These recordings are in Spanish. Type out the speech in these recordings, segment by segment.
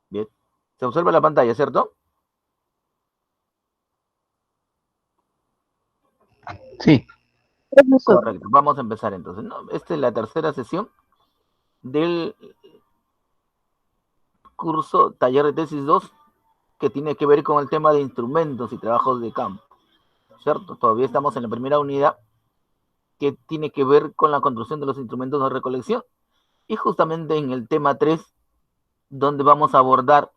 Bien. Se observa la pantalla, ¿cierto? Sí. Correcto. Vamos a empezar entonces, ¿no? Esta es la tercera sesión del curso Taller de Tesis 2, que tiene que ver con el tema de instrumentos y trabajos de campo, ¿cierto? Todavía estamos en la primera unidad, que tiene que ver con la construcción de los instrumentos de recolección. Y justamente en el tema 3, donde vamos a abordar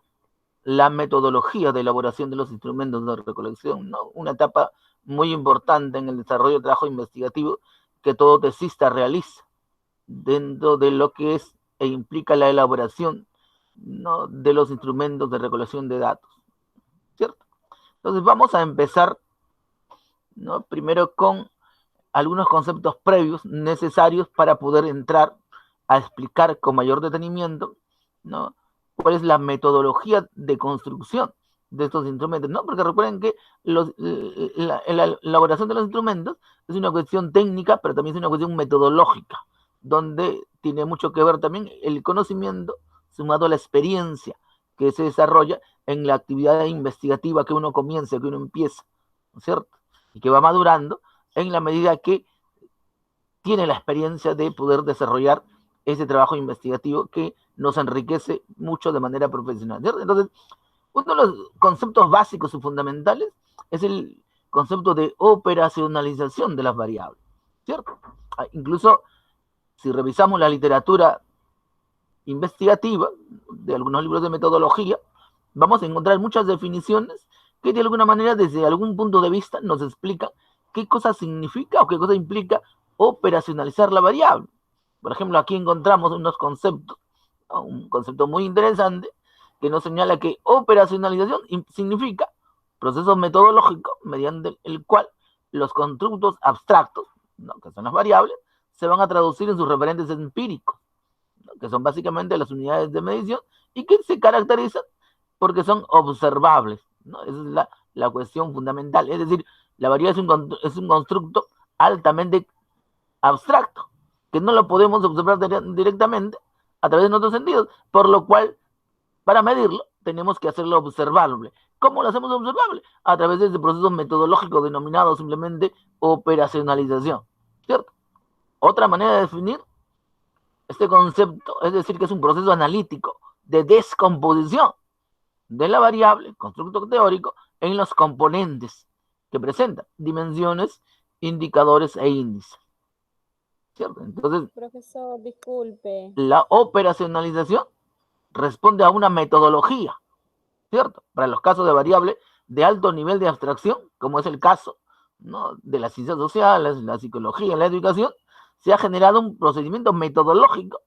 la metodología de elaboración de los instrumentos de recolección, ¿no? Una etapa muy importante en el desarrollo del trabajo investigativo que todo tesista realiza dentro de lo que es e implica la elaboración, ¿no?, de los instrumentos de recolección de datos, ¿cierto? Entonces vamos a empezar, ¿no?, primero con algunos conceptos previos necesarios para poder entrar a explicar con mayor detenimiento, ¿no?, cuál es la metodología de construcción de estos instrumentos, ¿no? Porque recuerden que la elaboración de los instrumentos es una cuestión técnica, pero también es una cuestión metodológica, donde tiene mucho que ver también el conocimiento sumado a la experiencia que se desarrolla en la actividad investigativa que uno comienza, que uno empieza, ¿no es cierto? Y que va madurando en la medida que tiene la experiencia de poder desarrollar ese trabajo investigativo que nos enriquece mucho de manera profesional, ¿cierto? Entonces, uno de los conceptos básicos y fundamentales es el concepto de operacionalización de las variables, ¿cierto? Incluso si revisamos la literatura investigativa de algunos libros de metodología, vamos a encontrar muchas definiciones que de alguna manera desde algún punto de vista nos explican qué cosa significa o qué cosa implica operacionalizar la variable. Por ejemplo, aquí encontramos unos conceptos, ¿no?, un concepto muy interesante que nos señala que operacionalización significa proceso metodológico mediante el cual los constructos abstractos, ¿no?, que son las variables, se van a traducir en sus referentes empíricos, ¿no?, que son básicamente las unidades de medición y que se caracterizan porque son observables, ¿no? Esa es la cuestión fundamental. Es decir, la variable es un constructo altamente abstracto, que no lo podemos observar directamente a través de nuestros sentidos, por lo cual, para medirlo, tenemos que hacerlo observable. ¿Cómo lo hacemos observable? A través de ese proceso metodológico denominado simplemente operacionalización, ¿cierto? Otra manera de definir este concepto es decir que es un proceso analítico de descomposición de la variable, constructo teórico, en los componentes que presentan dimensiones, indicadores e índices, ¿cierto? Entonces, profesor, disculpe. la operacionalización responde a una metodología, ¿cierto? Para los casos de variable de alto nivel de abstracción, como es el caso, ¿no?, de las ciencias sociales, la psicología, la educación, se ha generado un procedimiento metodológico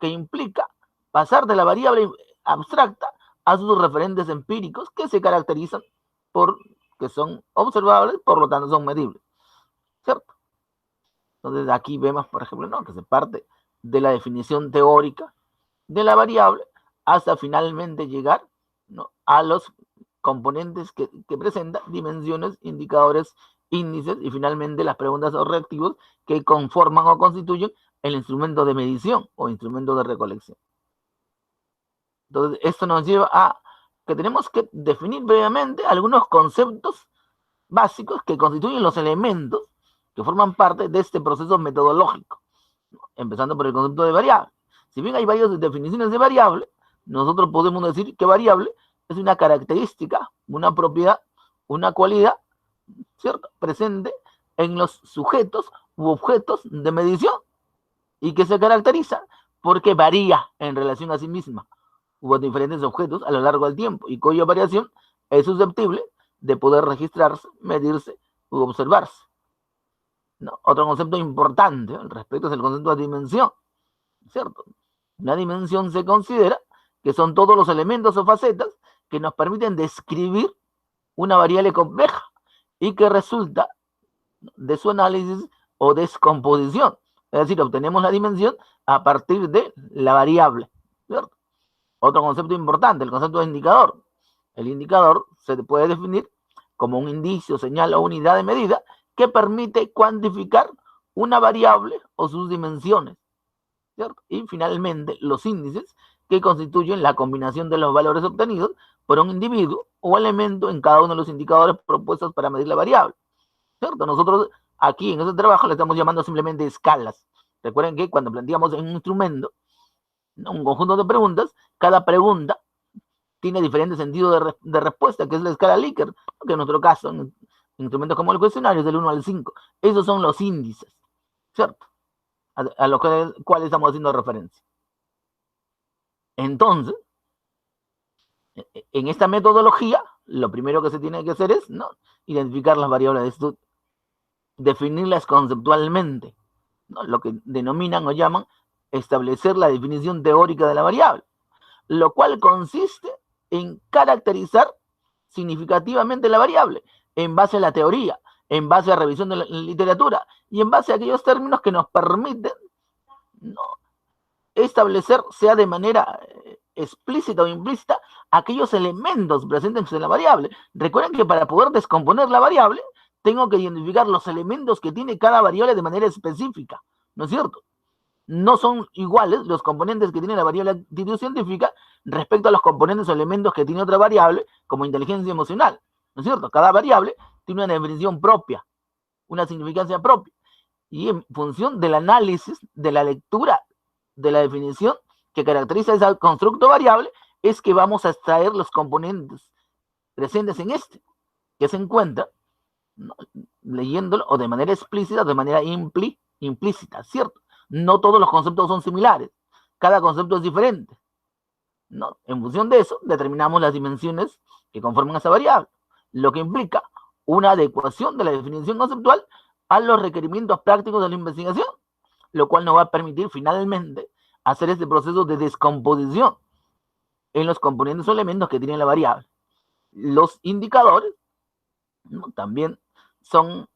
que implica pasar de la variable abstracta a sus referentes empíricos que se caracterizan por que son observables, por lo tanto son medibles, ¿cierto? Entonces aquí vemos, por ejemplo, ¿no?, que se parte de la definición teórica de la variable hasta finalmente llegar, ¿no?, a los componentes que presentan dimensiones, indicadores, índices y finalmente las preguntas o reactivos que conforman o constituyen el instrumento de medición o instrumento de recolección. Entonces, esto nos lleva a que tenemos que definir brevemente algunos conceptos básicos que constituyen los elementos que forman parte de este proceso metodológico, ¿no?, empezando por el concepto de variable. Si bien hay varias definiciones de variable, nosotros podemos decir que variable es una característica, una propiedad, una cualidad, ¿cierto?, presente en los sujetos u objetos de medición y que se caracteriza porque varía en relación a sí misma u a diferentes objetos a lo largo del tiempo y cuya variación es susceptible de poder registrarse, medirse u observarse, ¿no? Otro concepto importante al respecto es el concepto de dimensión, ¿cierto? Una dimensión se considera que son todos los elementos o facetas que nos permiten describir una variable compleja y que resulta de su análisis o descomposición. Es decir, obtenemos la dimensión a partir de la variable, ¿cierto? Otro concepto importante, el concepto de indicador. El indicador se puede definir como un indicio, señal o unidad de medida que permite cuantificar una variable o sus dimensiones, ¿cierto? Y finalmente, los índices que constituyen la combinación de los valores obtenidos por un individuo o elemento en cada uno de los indicadores propuestos para medir la variable, ¿cierto? Nosotros aquí en este trabajo le estamos llamando simplemente escalas. Recuerden que cuando planteamos en un instrumento un conjunto de preguntas, cada pregunta tiene diferente sentido de respuesta, que es la escala Likert, que en nuestro caso, en instrumentos como el cuestionario, es del 1 al 5. Esos son los índices, ¿cierto? A los cuales estamos haciendo referencia. Entonces, en esta metodología, lo primero que se tiene que hacer es, ¿no?, identificar las variables de estudio, definirlas conceptualmente, ¿no?, lo que denominan o llaman establecer la definición teórica de la variable, lo cual consiste en caracterizar significativamente la variable en base a la teoría, en base a revisión de la literatura y en base a aquellos términos que nos permiten, ¿no?, establecer, sea de manera explícita o implícita, aquellos elementos presentes en la variable. Recuerden que para poder descomponer la variable, tengo que identificar los elementos que tiene cada variable de manera específica, ¿no es cierto? No son iguales los componentes que tiene la variable actitud científica respecto a los componentes o elementos que tiene otra variable, como inteligencia emocional, ¿no es cierto? Cada variable tiene una definición propia, una significancia propia, y en función del análisis, de la lectura, de la definición que caracteriza ese constructo variable, es que vamos a extraer los componentes presentes en este, que se encuentra, ¿no?, leyéndolo o de manera explícita o de manera implícita, ¿cierto? No todos los conceptos son similares, cada concepto es diferente, ¿no? En función de eso, determinamos las dimensiones que conforman esa variable, lo que implica una adecuación de la definición conceptual a los requerimientos prácticos de la investigación, lo cual nos va a permitir finalmente hacer este proceso de descomposición en los componentes o elementos que tiene la variable. Los indicadores, ¿no?, también son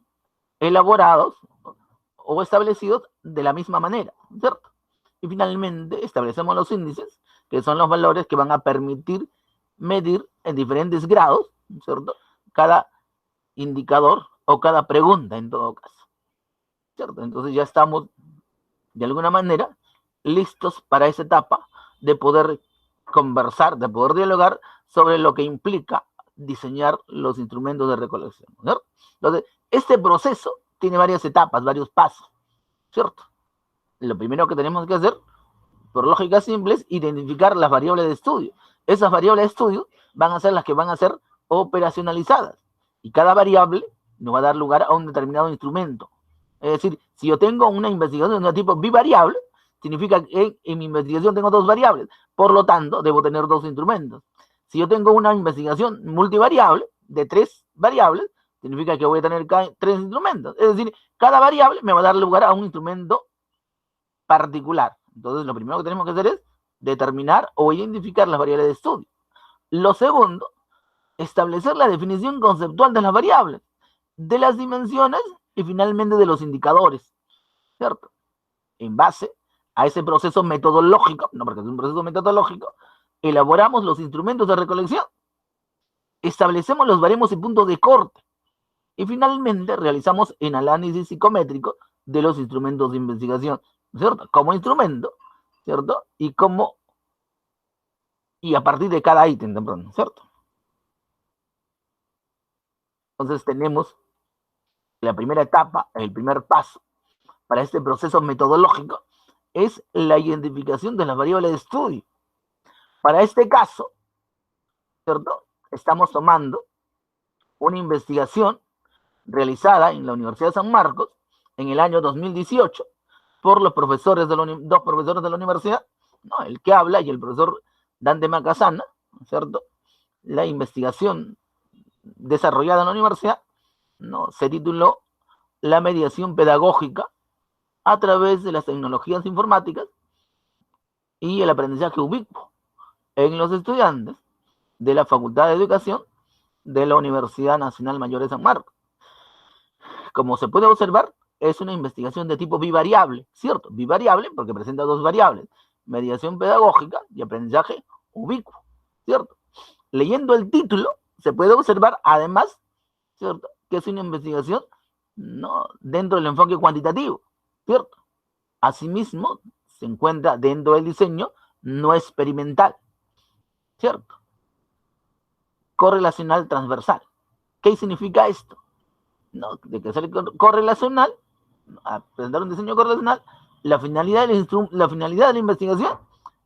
elaborados o establecidos de la misma manera, ¿cierto? Y finalmente establecemos los índices, que son los valores que van a permitir medir en diferentes grados, ¿cierto?, cada indicador o cada pregunta en todo caso, ¿cierto? Entonces ya estamos de alguna manera listos para esa etapa de poder conversar, de poder dialogar sobre lo que implica diseñar los instrumentos de recolección, ¿cierto? Entonces, este proceso tiene varias etapas, varios pasos, ¿cierto? Lo primero que tenemos que hacer, por lógica simple, es identificar las variables de estudio. Esas variables de estudio van a ser las que van a ser operacionalizadas, y cada variable nos va a dar lugar a un determinado instrumento. Es decir, si yo tengo una investigación de tipo bivariable, significa que en mi investigación tengo dos variables, por lo tanto, debo tener dos instrumentos. Si yo tengo una investigación multivariable de 3 variables, significa que voy a tener 3 instrumentos. Es decir, cada variable me va a dar lugar a un instrumento particular. Entonces, lo primero que tenemos que hacer es determinar o identificar las variables de estudio. Lo segundo, establecer la definición conceptual de las variables, de las dimensiones y finalmente de los indicadores, ¿cierto? En base a ese proceso metodológico, no porque es un proceso metodológico, elaboramos los instrumentos de recolección, establecemos los baremos y puntos de corte, y finalmente realizamos el análisis psicométrico de los instrumentos de investigación, ¿cierto? Como instrumento, ¿cierto? Y a partir de cada ítem, ¿cierto? Entonces tenemos la primera etapa, el primer paso para este proceso metodológico es la identificación de las variables de estudio. Para este caso, ¿cierto?, estamos tomando una investigación realizada en la Universidad de San Marcos en el año 2018 por los profesores dos profesores de la universidad, ¿no?, el que habla y el profesor Dante Macasana, ¿cierto? La investigación desarrollada en la universidad, ¿no?, se tituló La mediación pedagógica a través de las tecnologías informáticas y el aprendizaje ubicuo en los estudiantes de la Facultad de Educación de la Universidad Nacional Mayor de San Marcos. Como se puede observar, es una investigación de tipo bivariable, ¿cierto? Bivariable porque presenta dos variables, mediación pedagógica y aprendizaje ubicuo, ¿cierto? Leyendo el título, se puede observar además, ¿cierto?, que es una investigación, ¿no?, dentro del enfoque cuantitativo, ¿cierto? Asimismo, se encuentra dentro del diseño no experimental, ¿cierto? Correlacional transversal. ¿Qué significa esto? No, de que ser correlacional, a presentar un diseño correlacional, la finalidad de la investigación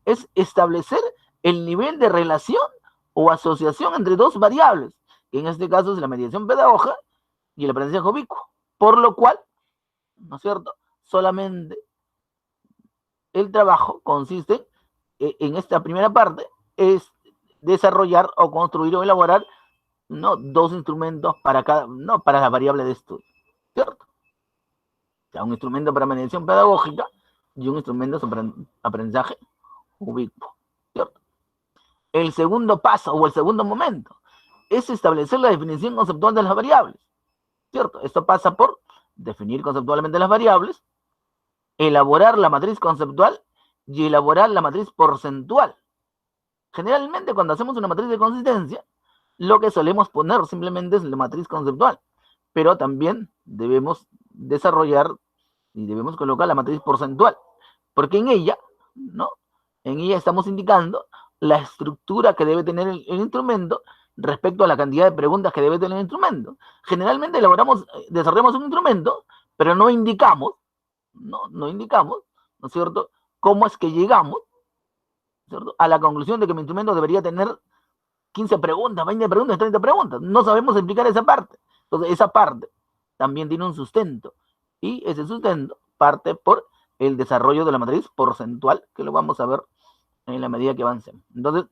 es establecer el nivel de relación o asociación entre dos variables, que en este caso es la mediación pedagógica y el aprendizaje ubicuo, por lo cual, ¿no es cierto?, solamente el trabajo consiste en esta primera parte, es desarrollar o construir o elaborar, ¿no?, dos instrumentos para cada, no, para la variable de estudio, ¿cierto? O sea, un instrumento para mediación pedagógica y un instrumento para aprendizaje ubicuo, ¿cierto? El segundo paso o el segundo momento es establecer la definición conceptual de las variables, ¿cierto? Esto pasa por definir conceptualmente las variables, elaborar la matriz conceptual y elaborar la matriz porcentual. Generalmente cuando hacemos una matriz de consistencia, lo que solemos poner simplemente es la matriz conceptual, pero también debemos desarrollar y debemos colocar la matriz porcentual, porque en ella, ¿no?, en ella estamos indicando la estructura que debe tener el instrumento respecto a la cantidad de preguntas que debe tener el instrumento. Generalmente desarrollamos un instrumento, pero no indicamos, ¿no es cierto?, cómo es que llegamos, ¿cierto?, a la conclusión de que mi instrumento debería tener 15 preguntas, 20 preguntas, 30 preguntas. No sabemos explicar esa parte. Entonces, esa parte también tiene un sustento. Y ese sustento parte por el desarrollo de la matriz porcentual, que lo vamos a ver en la medida que avancemos. Entonces,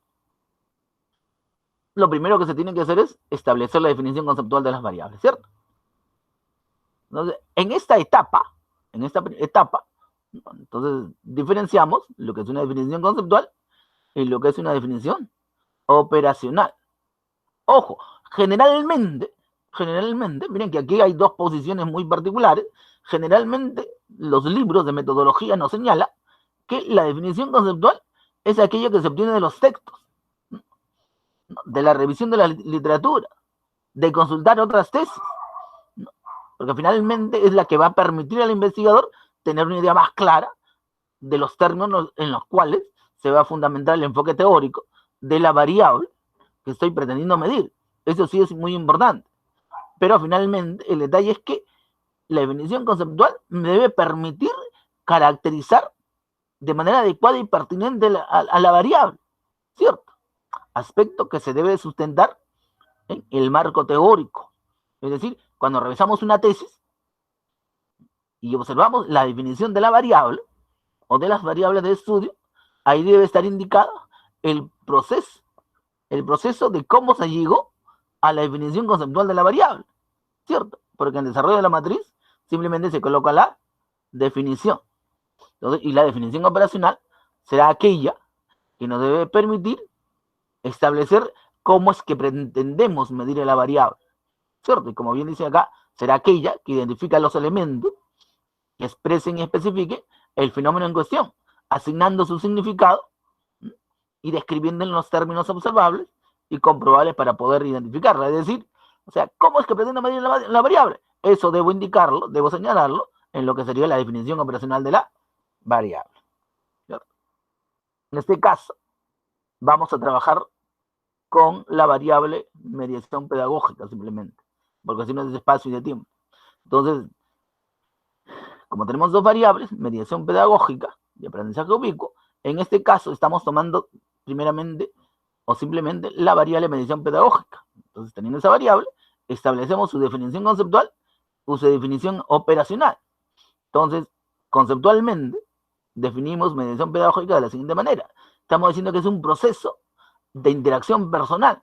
lo primero que se tiene que hacer es establecer la definición conceptual de las variables, ¿cierto? Entonces, en esta etapa, entonces diferenciamos lo que es una definición conceptual y lo que es una definición operacional. Ojo, generalmente, miren que aquí hay dos posiciones muy particulares. Generalmente los libros de metodología nos señalan que la definición conceptual es aquello que se obtiene de los textos, de la revisión de la literatura, de consultar otras tesis, porque finalmente es la que va a permitir al investigador tener una idea más clara de los términos en los cuales se va a fundamentar el enfoque teórico de la variable que estoy pretendiendo medir. Eso sí es muy importante. Pero finalmente el detalle es que la definición conceptual me debe permitir caracterizar de manera adecuada y pertinente a la variable, ¿cierto? Aspecto que se debe sustentar en el marco teórico. Es decir, cuando revisamos una tesis y observamos la definición de la variable o de las variables de estudio, ahí debe estar indicado el proceso de cómo se llegó a la definición conceptual de la variable, ¿cierto? Porque en el desarrollo de la matriz simplemente se coloca la definición. Entonces, y la definición operacional será aquella que nos debe permitir establecer cómo es que pretendemos medir la variable, ¿cierto? Y como bien dice acá, será aquella que identifica los elementos que expresen y especifiquen el fenómeno en cuestión, asignando su significado y describiendo en los términos observables y comprobables para poder identificarla. Es decir, o sea, ¿cómo es que pretendo medir la variable? Eso debo indicarlo, debo señalarlo en lo que sería la definición operacional de la variable, ¿cierto? En este caso, vamos a trabajar con la variable mediación pedagógica simplemente, porque si no es de espacio y de tiempo. Entonces, como tenemos dos variables, mediación pedagógica y aprendizaje ubicuo, en este caso estamos tomando primeramente o simplemente la variable mediación pedagógica. Entonces, teniendo esa variable, establecemos su definición conceptual o su definición operacional. Entonces, conceptualmente, definimos mediación pedagógica de la siguiente manera. Estamos diciendo que es un proceso de interacción personal,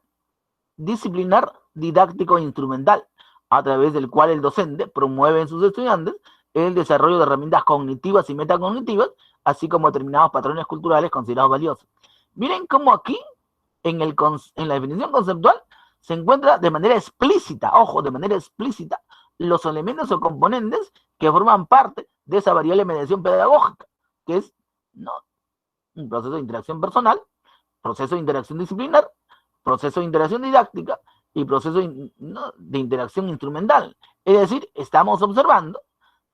disciplinar, didáctico e instrumental, a través del cual el docente promueve en sus estudiantes el desarrollo de herramientas cognitivas y metacognitivas, así como determinados patrones culturales considerados valiosos. Miren cómo aquí, en la definición conceptual, se encuentra de manera explícita, ojo, de manera explícita, los elementos o componentes que forman parte de esa variable mediación pedagógica, que es, ¿no?, un proceso de interacción personal, proceso de interacción disciplinar, proceso de interacción didáctica y proceso de interacción instrumental. Es decir, estamos observando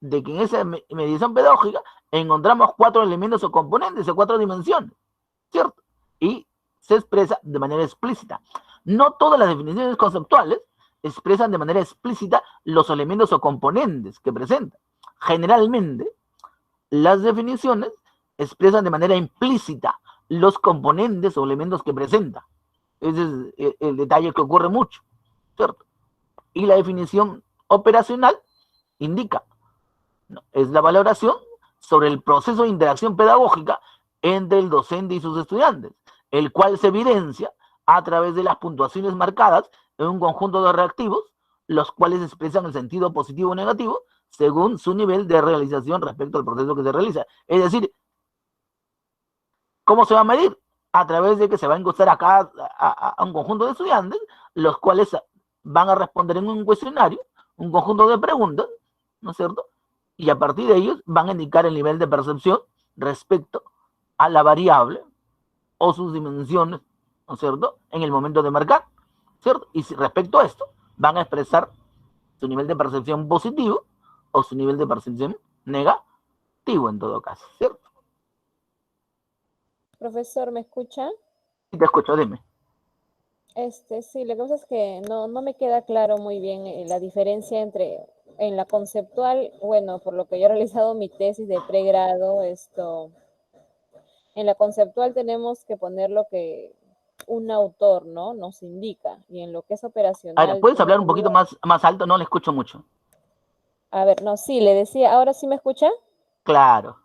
de que en esa mediación pedagógica encontramos 4 elementos o componentes o 4 dimensiones. ¿cierto? Y se expresa de manera explícita. No todas las definiciones conceptuales expresan de manera explícita los elementos o componentes que presentan. Generalmente, las definiciones expresan de manera implícita los componentes o elementos que presenta. Ese es el detalle que ocurre mucho, ¿cierto? Y la definición operacional indica, ¿no?, es la valoración sobre el proceso de interacción pedagógica entre el docente y sus estudiantes, el cual se evidencia a través de las puntuaciones marcadas en un conjunto de reactivos, los cuales expresan el sentido positivo o negativo según su nivel de realización respecto al proceso que se realiza. Es decir, ¿cómo se va a medir? A través de que se va a encuestar a un conjunto de estudiantes, los cuales van a responder en un cuestionario, un conjunto de preguntas, ¿no es cierto? Y a partir de ellos van a indicar el nivel de percepción respecto a la variable o sus dimensiones, ¿no es cierto?, en el momento de marcar, ¿cierto? Y respecto a esto, van a expresar su nivel de percepción positivo o su nivel de percepción negativo en todo caso, ¿cierto? Profesor, ¿me escucha? Sí, te escucho, dime. Sí, lo que pasa es que no me queda claro muy bien la diferencia entre, en la conceptual, bueno, por lo que yo he realizado mi tesis de pregrado, en la conceptual tenemos que poner lo que un autor, ¿no?, nos indica, y en lo que es Ahora, operacional ¿puedes tengo hablar un poquito entendido, más alto? No le escucho mucho. a ver, no, sí, le decía, ¿ahora sí me escucha? Claro.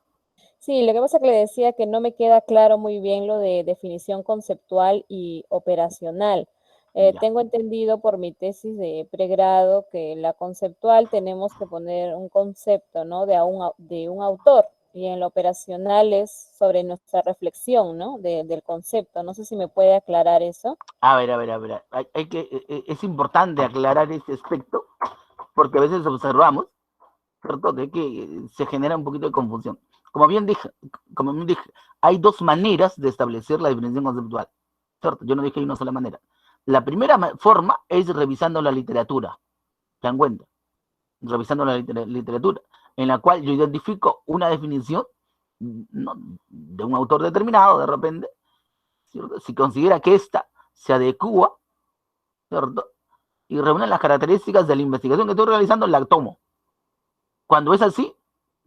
Sí, lo que pasa es que le decía que no me queda claro muy bien lo de definición conceptual y operacional. Ya. Tengo entendido por mi tesis de pregrado que la conceptual tenemos que poner un concepto, ¿no?, de un autor, y en la operacional es sobre nuestra reflexión, ¿no?, del concepto. No sé si me puede aclarar eso. A ver, a ver, a ver. Es importante aclarar este aspecto porque a veces observamos, ¿cierto?, de que se genera un poquito de confusión. Como bien dije, hay dos maneras de establecer la definición conceptual, ¿cierto? Yo no dije hay una sola manera. La primera forma es revisando la literatura, ¿se dan cuenta? Revisando la literatura, en la cual yo identifico una definición, ¿no?, de un autor determinado, de repente, ¿cierto?, si considera que ésta se adecua, ¿cierto?, y reúne las características de la investigación que estoy realizando, la tomo. Cuando es así,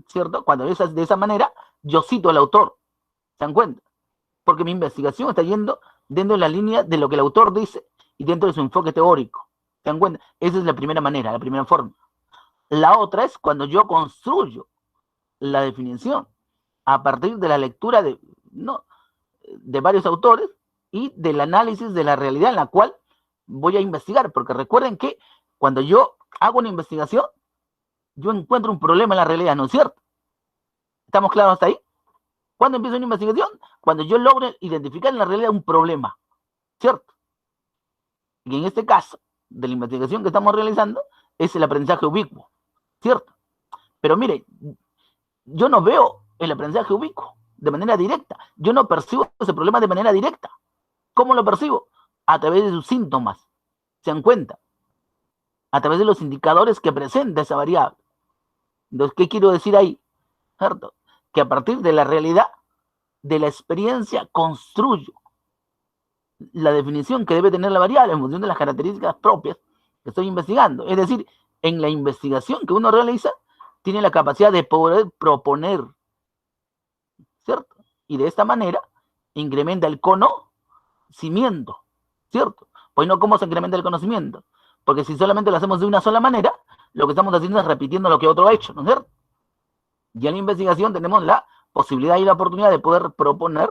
¿cierto? Cuando es de esa manera, yo cito al autor, ¿se dan cuenta? Porque mi investigación está yendo dentro de la línea de lo que el autor dice y dentro de su enfoque teórico, ¿se dan cuenta? Esa es la primera manera, la primera forma. La otra es cuando yo construyo la definición a partir de la lectura no, de varios autores y del análisis de la realidad en la cual voy a investigar, porque recuerden que cuando yo hago una investigación, yo encuentro un problema en la realidad, ¿no es cierto? ¿Estamos claros hasta ahí? ¿Cuándo empiezo una investigación? Cuando yo logro identificar en la realidad un problema, ¿cierto? Y en este caso, de la investigación que estamos realizando, es el aprendizaje ubicuo, ¿cierto? Pero mire, yo no veo el aprendizaje ubicuo de manera directa. Yo no percibo ese problema de manera directa. ¿Cómo lo percibo? A través de sus síntomas. ¿Se dan cuenta? A través de los indicadores que presenta esa variable. Entonces, ¿qué quiero decir ahí? ¿Cierto? Que a partir de la realidad, de la experiencia, construyo la definición que debe tener la variable en función de las características propias que estoy investigando. Es decir, en la investigación que uno realiza, tiene la capacidad de poder proponer, ¿cierto? Y de esta manera incrementa el conocimiento, ¿cierto? Pues no, ¿cómo se incrementa el conocimiento? Porque si solamente lo hacemos de una sola manera, lo que estamos haciendo es repitiendo lo que otro ha hecho, ¿no es cierto? Y en la investigación tenemos la posibilidad y la oportunidad de poder proponer,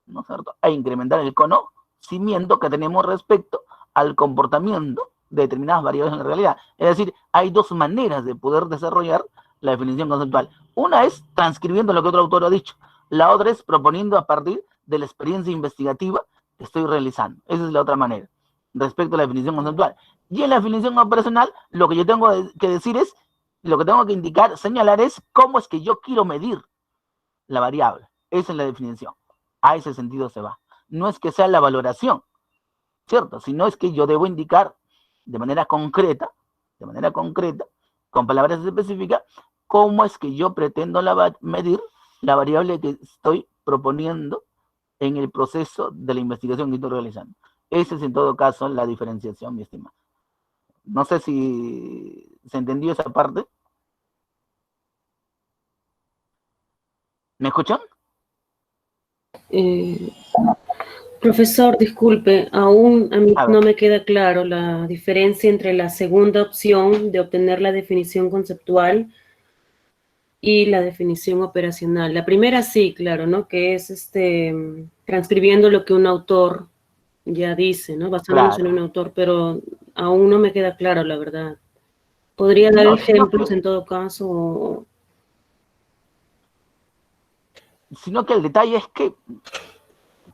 ¿no es cierto?, e incrementar el conocimiento que tenemos respecto al comportamiento de determinadas variables en la realidad. Es decir, hay dos maneras de poder desarrollar la definición conceptual. Una es transcribiendo lo que otro autor ha dicho. La otra es proponiendo a partir de la experiencia investigativa que estoy realizando. Esa es la otra manera respecto a la definición conceptual. Y en la definición operacional, lo que yo tengo que decir es, lo que tengo que indicar, señalar es cómo es que yo quiero medir la variable. Esa es la definición. A ese sentido se va. No es que sea la valoración, ¿cierto? Sino es que yo debo indicar de manera concreta, con palabras específicas, cómo es que yo pretendo medir la variable que estoy proponiendo en el proceso de la investigación que estoy realizando. Esa es en todo caso la diferenciación, mi estimado. No sé si se entendió esa parte. ¿Me escuchan? Profesor, disculpe, aún a mí no me queda claro la diferencia entre la segunda opción de obtener la definición conceptual y la definición operacional. La primera sí, claro, ¿no? Que es transcribiendo lo que un autor ya dice, ¿no? Basándonos en un autor, pero aún no me queda claro, la verdad. ¿Podría dar ejemplos en todo caso? Sino que el detalle es que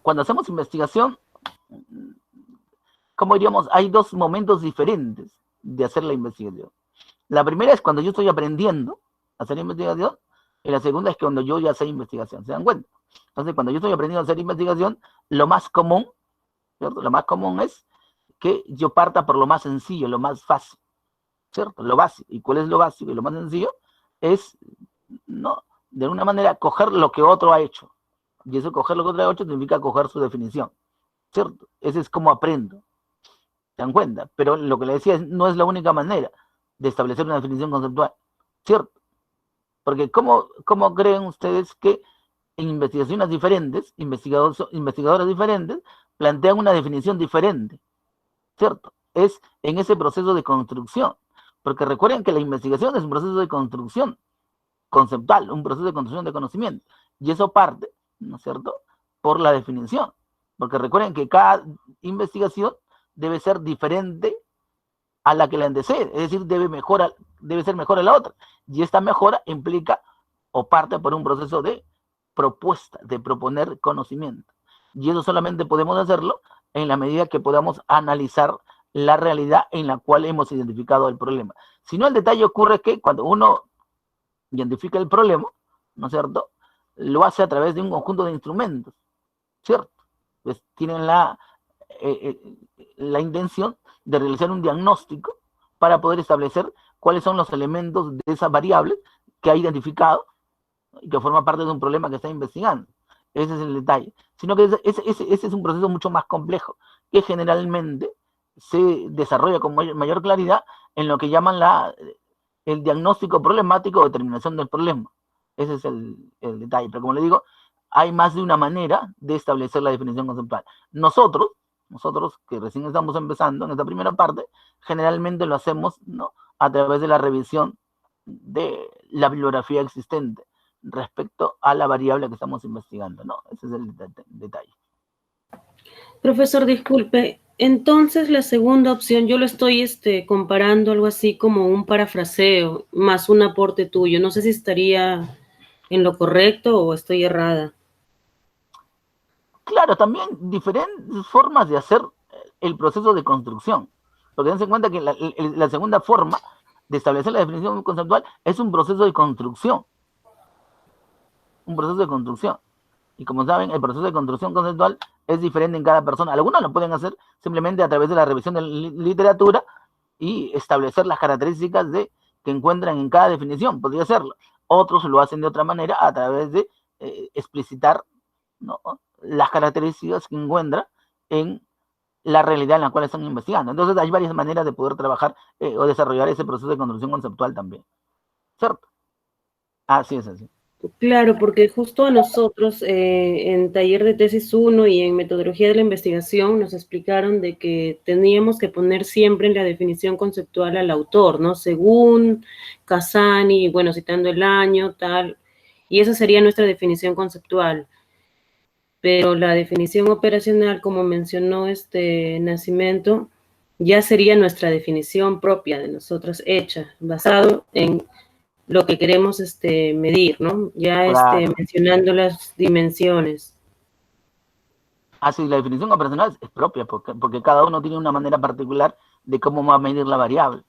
cuando hacemos investigación, como diríamos, hay dos momentos diferentes de hacer la investigación. La primera es cuando yo estoy aprendiendo a hacer investigación, y la segunda es cuando yo ya sé investigación, ¿se dan cuenta? Entonces, cuando yo estoy aprendiendo a hacer investigación, lo más común, ¿cierto? Lo más común es que yo parta por lo más sencillo, lo más fácil, ¿cierto? Lo básico. ¿Y cuál es lo básico y lo más sencillo? Es, no, de alguna manera, coger lo que otro ha hecho. Y eso, coger lo que otro ha hecho, significa coger su definición, ¿cierto? Ese es como aprendo. ¿Se dan cuenta? Pero lo que le decía no es la única manera de establecer una definición conceptual, ¿cierto? Porque ¿cómo creen ustedes que en investigaciones diferentes, investigadores diferentes, plantean una definición diferente, ¿cierto? Es en ese proceso de construcción. Porque recuerden que la investigación es un proceso de construcción conceptual, un proceso de construcción de conocimiento. Y eso parte, ¿no es cierto?, por la definición. Porque recuerden que cada investigación debe ser diferente a la que la antecede, es decir, debe ser mejor a la otra. Y esta mejora implica o parte por un proceso de propuesta, de proponer conocimiento. Y eso solamente podemos hacerlo en la medida que podamos analizar la realidad en la cual hemos identificado el problema. Si no, el detalle ocurre que cuando uno identifica el problema, ¿no es cierto?, lo hace a través de un conjunto de instrumentos, ¿cierto? Pues tienen la intención de realizar un diagnóstico para poder establecer cuáles son los elementos de esa variable que ha identificado y que forma parte de un problema que está investigando. Ese es el detalle. Sino que ese es un proceso mucho más complejo, que generalmente se desarrolla con mayor claridad en lo que llaman el diagnóstico problemático o determinación del problema. Ese es el detalle. Pero como le digo, hay más de una manera de establecer la definición conceptual. Nosotros que recién estamos empezando en esta primera parte, generalmente lo hacemos, ¿no?, a través de la revisión de la bibliografía existente respecto a la variable que estamos investigando, ¿no? Ese es el detalle. Profesor, disculpe, entonces la segunda opción, yo lo estoy comparando algo así como un parafraseo más un aporte tuyo. No sé si estaría en lo correcto o estoy errada. Claro, también diferentes formas de hacer el proceso de construcción. Porque dense cuenta que la segunda forma de establecer la definición conceptual es un proceso de construcción. Un proceso de construcción. Y como saben, el proceso de construcción conceptual es diferente en cada persona. Algunos lo pueden hacer simplemente a través de la revisión de literatura y establecer las características que encuentran en cada definición. Podría hacerlo. Otros lo hacen de otra manera a través de explicitar, ¿no?, las características que encuentran en la realidad en la cual están investigando. Entonces hay varias maneras de poder trabajar o desarrollar ese proceso de construcción conceptual también. ¿Cierto? Así es así. Claro, porque justo a nosotros en taller de tesis 1 y en metodología de la investigación nos explicaron de que teníamos que poner siempre en la definición conceptual al autor, ¿no? Según Casani, bueno, citando el año, tal, y esa sería nuestra definición conceptual. Pero la definición operacional, como mencionó Nacimiento, ya sería nuestra definición propia de nosotros hecha, basado en lo que queremos medir, ¿no? Ya Claro. Mencionando las dimensiones. Así, la definición operacional es propia, porque cada uno tiene una manera particular de cómo va a medir la variable.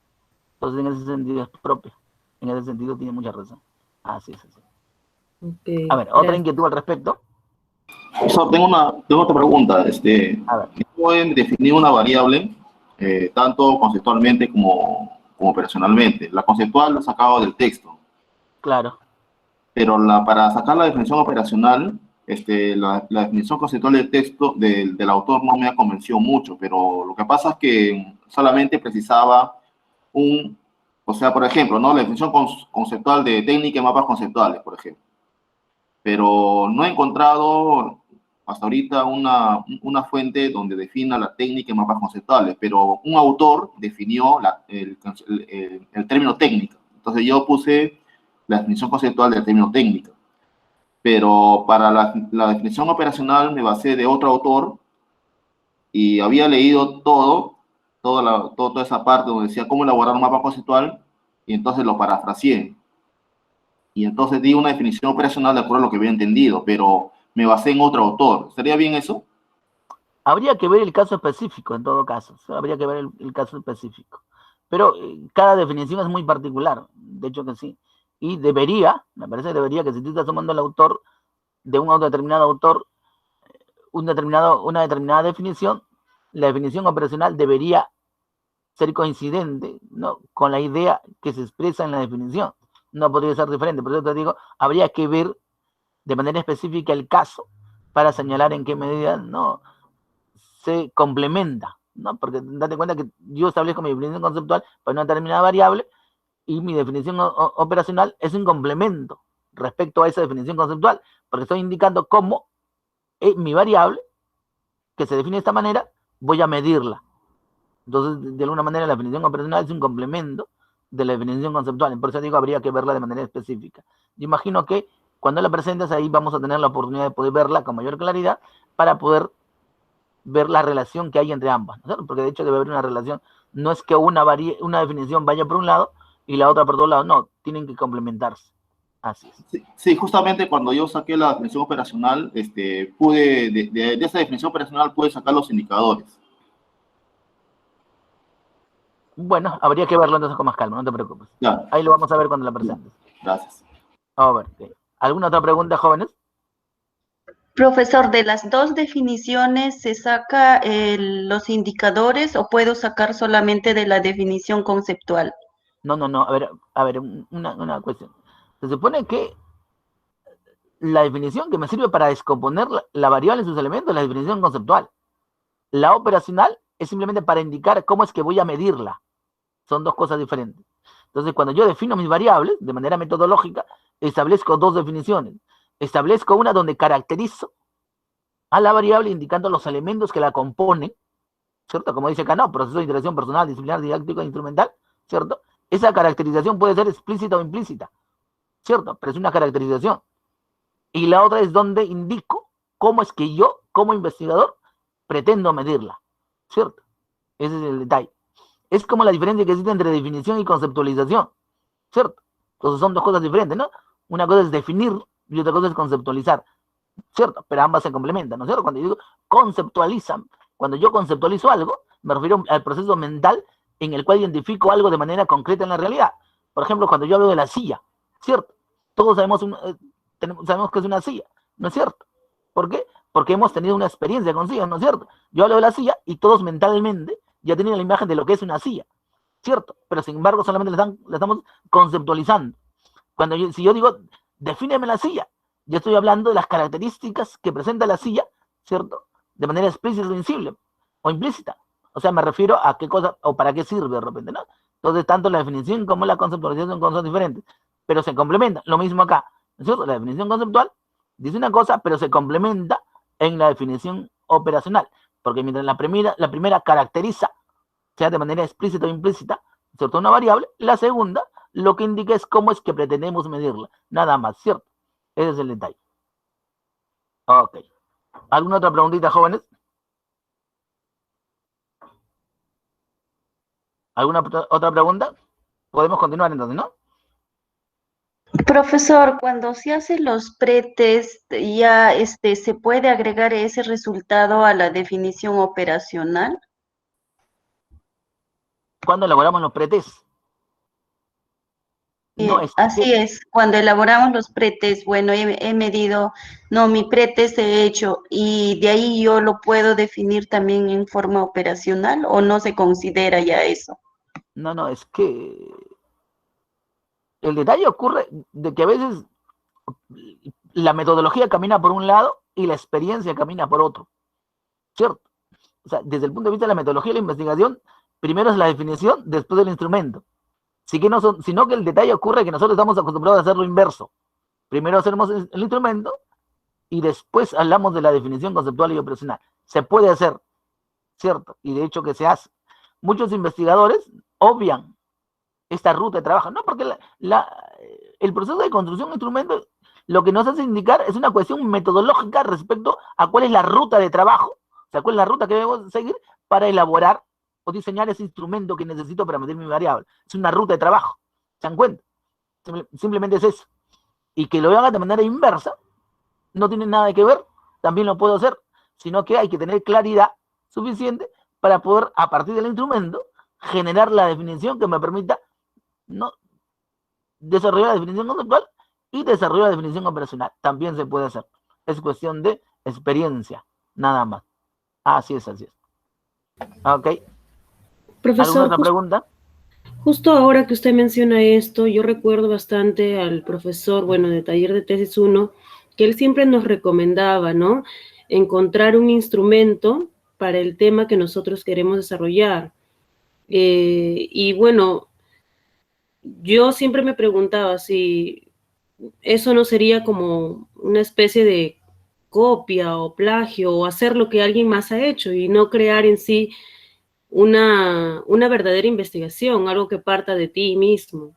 Entonces, en ese sentido es propia. En ese sentido tiene mucha razón. Así es así. Okay, a ver, ¿otra inquietud al respecto? Tengo otra pregunta. ¿Pueden definir una variable tanto conceptualmente como operacionalmente? La conceptual la he sacado del texto. Claro. Pero para sacar la definición operacional la definición conceptual del texto del autor no me ha convencido mucho, pero lo que pasa es que solamente precisaba o sea, por ejemplo, ¿no? La definición conceptual de técnica y mapas conceptuales, por ejemplo. Pero no he encontrado hasta ahorita una fuente donde defina la técnica y mapas conceptuales, pero un autor definió el término técnica. Entonces yo puse la definición conceptual del término técnica. Pero para la definición operacional me basé de otro autor y había leído toda esa parte donde decía cómo elaborar un mapa conceptual, y entonces lo parafraseé. Y entonces di una definición operacional de acuerdo a lo que había entendido, pero me basé en otro autor. ¿Estaría bien eso? Habría que ver el caso específico, en todo caso. Habría que ver el caso específico. Pero cada definición es muy particular, de hecho que sí. Y me parece que debería que si tú estás tomando el autor de un determinado autor, una determinada definición, la definición operacional debería ser coincidente, ¿no?, con la idea que se expresa en la definición. No podría ser diferente. Por eso te digo, habría que ver de manera específica el caso para señalar en qué medida no se complementa, ¿no? Porque date cuenta que yo establezco mi definición conceptual para una determinada variable y mi definición operacional es un complemento respecto a esa definición conceptual, porque estoy indicando cómo mi variable, que se define de esta manera, voy a medirla. Entonces, de alguna manera, la definición operacional es un complemento de la definición conceptual. Por eso digo, habría que verla de manera específica. Yo imagino que cuando la presentes ahí vamos a tener la oportunidad de poder verla con mayor claridad para poder ver la relación que hay entre ambas, ¿no? Porque de hecho debe haber una relación. No es que una definición vaya por un lado y la otra por otro lado. No, tienen que complementarse. Así es. Sí, justamente cuando yo saqué la definición operacional, pude, de esa definición operacional pude sacar los indicadores. Bueno, habría que verlo entonces con más calma, no te preocupes. Claro. Ahí lo vamos a ver cuando la presentes. Gracias. A ver, ¿alguna otra pregunta, jóvenes? Profesor, ¿de las dos definiciones se saca los indicadores o puedo sacar solamente de la definición conceptual? No. A ver, una cuestión. Se supone que la definición que me sirve para descomponer la variable en sus elementos es la definición conceptual. La operacional es simplemente para indicar cómo es que voy a medirla. Son dos cosas diferentes. Entonces, cuando yo defino mis variables de manera metodológica, establezco dos definiciones. Establezco una donde caracterizo a la variable indicando los elementos que la componen, ¿cierto? Como dice acá, no, proceso de interacción personal, disciplinar, didáctico e instrumental, ¿cierto? Esa caracterización puede ser explícita o implícita, ¿cierto? Pero es una caracterización. Y la otra es donde indico cómo es que yo, como investigador, pretendo medirla, ¿cierto? Ese es el detalle. Es como la diferencia que existe entre definición y conceptualización, ¿cierto? Entonces son dos cosas diferentes, ¿no? Una cosa es definir y otra cosa es conceptualizar, ¿cierto? Pero ambas se complementan, ¿no es cierto? Cuando yo digo conceptualizan, cuando yo conceptualizo algo, me refiero al proceso mental en el cual identifico algo de manera concreta en la realidad. Por ejemplo, cuando yo hablo de la silla, ¿cierto? Todos sabemos que es una silla, ¿no es cierto? ¿Por qué? Porque hemos tenido una experiencia con sillas, ¿no es cierto? Yo hablo de la silla y todos mentalmente ya tienen la imagen de lo que es una silla, ¿cierto? Pero sin embargo solamente la estamos conceptualizando. Si yo digo, defíneme la silla, yo estoy hablando de las características que presenta la silla, ¿cierto? De manera explícita o implícita. O sea, me refiero a qué cosa o para qué sirve de repente, ¿no? Entonces, tanto la definición como la conceptualización son cosas diferentes, pero se complementan. Lo mismo acá, ¿no es cierto? La definición conceptual dice una cosa, pero se complementa en la definición operacional, porque mientras la primera caracteriza, sea de manera explícita o implícita, ¿cierto?, una variable, la segunda lo que indica es cómo es que pretendemos medirla, nada más, ¿cierto? Ese es el detalle. Ok. ¿Alguna otra preguntita, jóvenes? ¿Alguna otra pregunta? Podemos continuar entonces, ¿no? Profesor, cuando se hacen los pretest, ya se puede agregar ese resultado a la definición operacional. ¿Cuándo elaboramos los pretest? No, así es, cuando elaboramos los pretest, bueno, he medido, no, mi pretest he hecho, y de ahí yo lo puedo definir también en forma operacional, ¿o no se considera ya eso? No, es que el detalle ocurre de que a veces la metodología camina por un lado y la experiencia camina por otro, ¿cierto? O sea, desde el punto de vista de la metodología de la investigación, primero es la definición, después el instrumento. Sino que el detalle ocurre que nosotros estamos acostumbrados a hacer lo inverso. Primero hacemos el instrumento y después hablamos de la definición conceptual y operacional. Se puede hacer, ¿cierto? Y de hecho que se hace. Muchos investigadores obvian esta ruta de trabajo, ¿no? Porque el proceso de construcción de instrumentos lo que nos hace indicar es una cuestión metodológica respecto a cuál es la ruta de trabajo, o sea, cuál es la ruta que debemos seguir para elaborar o diseñar ese instrumento que necesito para meter mi variable. Es una ruta de trabajo, ¿se dan cuenta? Simplemente es eso. Y que lo haga de manera inversa, no tiene nada que ver, también lo puedo hacer, sino que hay que tener claridad suficiente para poder, a partir del instrumento, generar la definición que me permita, ¿no?, desarrollar la definición conceptual y desarrollar la definición operacional. También se puede hacer. Es cuestión de experiencia, nada más. Así es, así es. Ok. Profesor, ¿Alguna otra pregunta? Justo ahora que usted menciona esto, yo recuerdo bastante al profesor, bueno, de taller de tesis 1, que él siempre nos recomendaba, ¿no?, encontrar un instrumento para el tema que nosotros queremos desarrollar. Y bueno, yo siempre me preguntaba si eso no sería como una especie de copia o plagio o hacer lo que alguien más ha hecho y no crear en sí una verdadera investigación, algo que parta de ti mismo.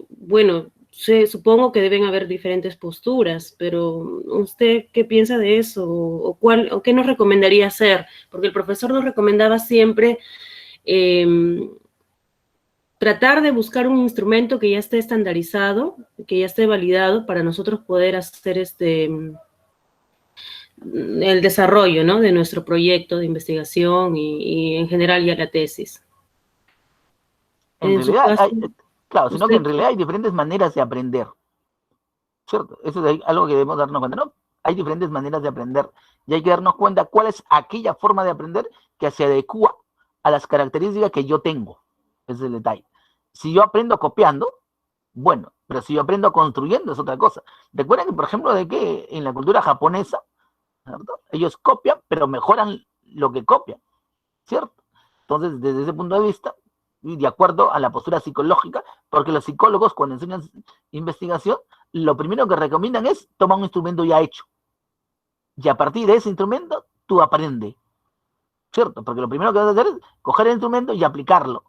Bueno, supongo que deben haber diferentes posturas, pero ¿usted qué piensa de eso? ¿O qué nos recomendaría hacer? Porque el profesor nos recomendaba siempre tratar de buscar un instrumento que ya esté estandarizado, que ya esté validado para nosotros poder hacer el desarrollo, ¿no?, de nuestro proyecto de investigación y en general ya la tesis. En su realidad, caso, claro, sino que en realidad hay diferentes maneras de aprender, ¿cierto? Eso es algo que debemos darnos cuenta, ¿no? Hay diferentes maneras de aprender y hay que darnos cuenta cuál es aquella forma de aprender que se adecua a las características que yo tengo. Ese es el detalle. Si yo aprendo copiando, bueno, pero si yo aprendo construyendo es otra cosa. Recuerden que, por ejemplo, de que en la cultura japonesa, ¿cierto?, ellos copian, pero mejoran lo que copian, ¿cierto? Entonces, desde ese punto de vista, y de acuerdo a la postura psicológica, porque los psicólogos cuando enseñan investigación, lo primero que recomiendan es tomar un instrumento ya hecho. Y a partir de ese instrumento, tú aprendes, ¿cierto? Porque lo primero que vas a hacer es coger el instrumento y aplicarlo.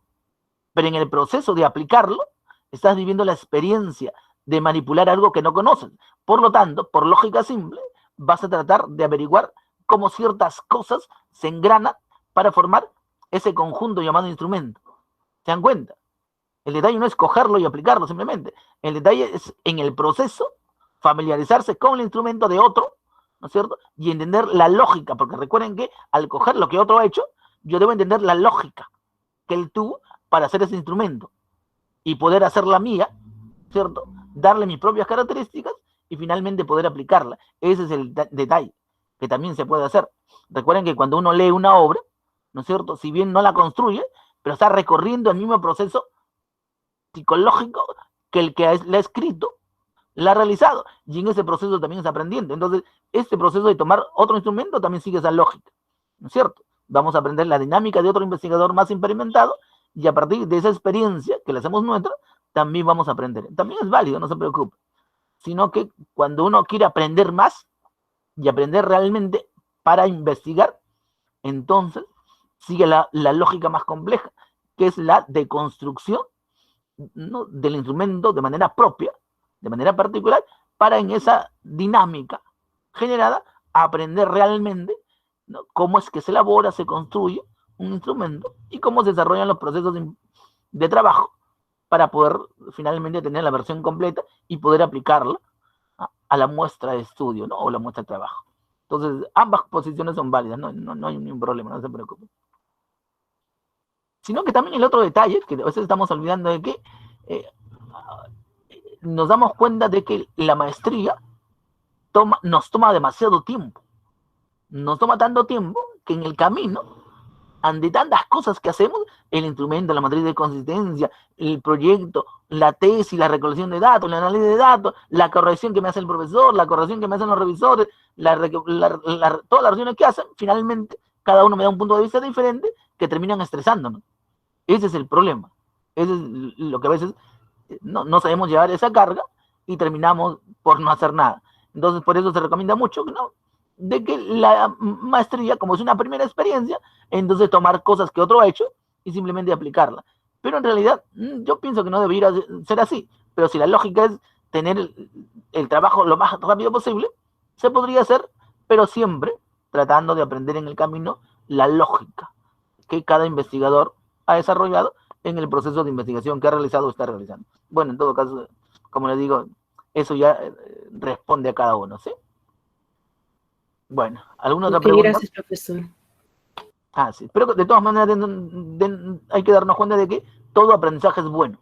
Pero en el proceso de aplicarlo, estás viviendo la experiencia de manipular algo que no conoces. Por lo tanto, por lógica simple, vas a tratar de averiguar cómo ciertas cosas se engranan para formar ese conjunto llamado instrumento. ¿Se dan cuenta? El detalle no es cogerlo y aplicarlo simplemente. El detalle es en el proceso familiarizarse con el instrumento de otro, ¿no es cierto?, y entender la lógica, porque recuerden que al coger lo que otro ha hecho, yo debo entender la lógica que él tuvo para hacer ese instrumento y poder hacer la mía, ¿cierto?, darle mis propias características y finalmente poder aplicarla. Ese es el detalle que también se puede hacer. Recuerden que cuando uno lee una obra, ¿no es cierto?, si bien no la construye, pero está recorriendo el mismo proceso psicológico que el que la ha escrito, la ha realizado, y en ese proceso también está aprendiendo. Entonces, este proceso de tomar otro instrumento también sigue esa lógica, ¿no es cierto? Vamos a aprender la dinámica de otro investigador más experimentado, y a partir de esa experiencia que le hacemos nuestra, también vamos a aprender. También es válido, no se preocupe. Sino que cuando uno quiere aprender más y aprender realmente para investigar, entonces sigue la lógica más compleja, que es la deconstrucción, ¿no?, del instrumento de manera propia, de manera particular, para en esa dinámica generada aprender realmente, ¿no?, cómo es que se elabora, se construye un instrumento y cómo se desarrollan los procesos de trabajo para poder finalmente tener la versión completa y poder aplicarla a la muestra de estudio, ¿no?, o la muestra de trabajo. Entonces, ambas posiciones son válidas, no hay ningún problema, no se preocupen. Sino que también el otro detalle, que a veces estamos olvidando, de que nos damos cuenta de que la maestría nos toma demasiado tiempo. Nos toma tanto tiempo que en el camino ante tantas cosas que hacemos, el instrumento, la matriz de consistencia, el proyecto, la tesis, la recolección de datos, el análisis de datos, la corrección que me hace el profesor, la corrección que me hacen los revisores, todas las reuniones que hacen, finalmente cada uno me da un punto de vista diferente que terminan estresándonos. Ese es el problema. Ese es lo que a veces no sabemos llevar esa carga y terminamos por no hacer nada. Entonces, por eso se recomienda mucho, ¿no?, de que la maestría, como es una primera experiencia, entonces tomar cosas que otro ha hecho y simplemente aplicarla. Pero en realidad, yo pienso que no debería ser así. Pero si la lógica es tener el trabajo lo más rápido posible, se podría hacer, pero siempre tratando de aprender en el camino la lógica que cada investigador ha desarrollado en el proceso de investigación que ha realizado o está realizando. Bueno, en todo caso, como les digo, eso ya responde a cada uno, ¿sí? Bueno, ¿alguna otra pregunta? Gracias, profesor. Sí, pero de todas maneras hay que darnos cuenta de que todo aprendizaje es bueno,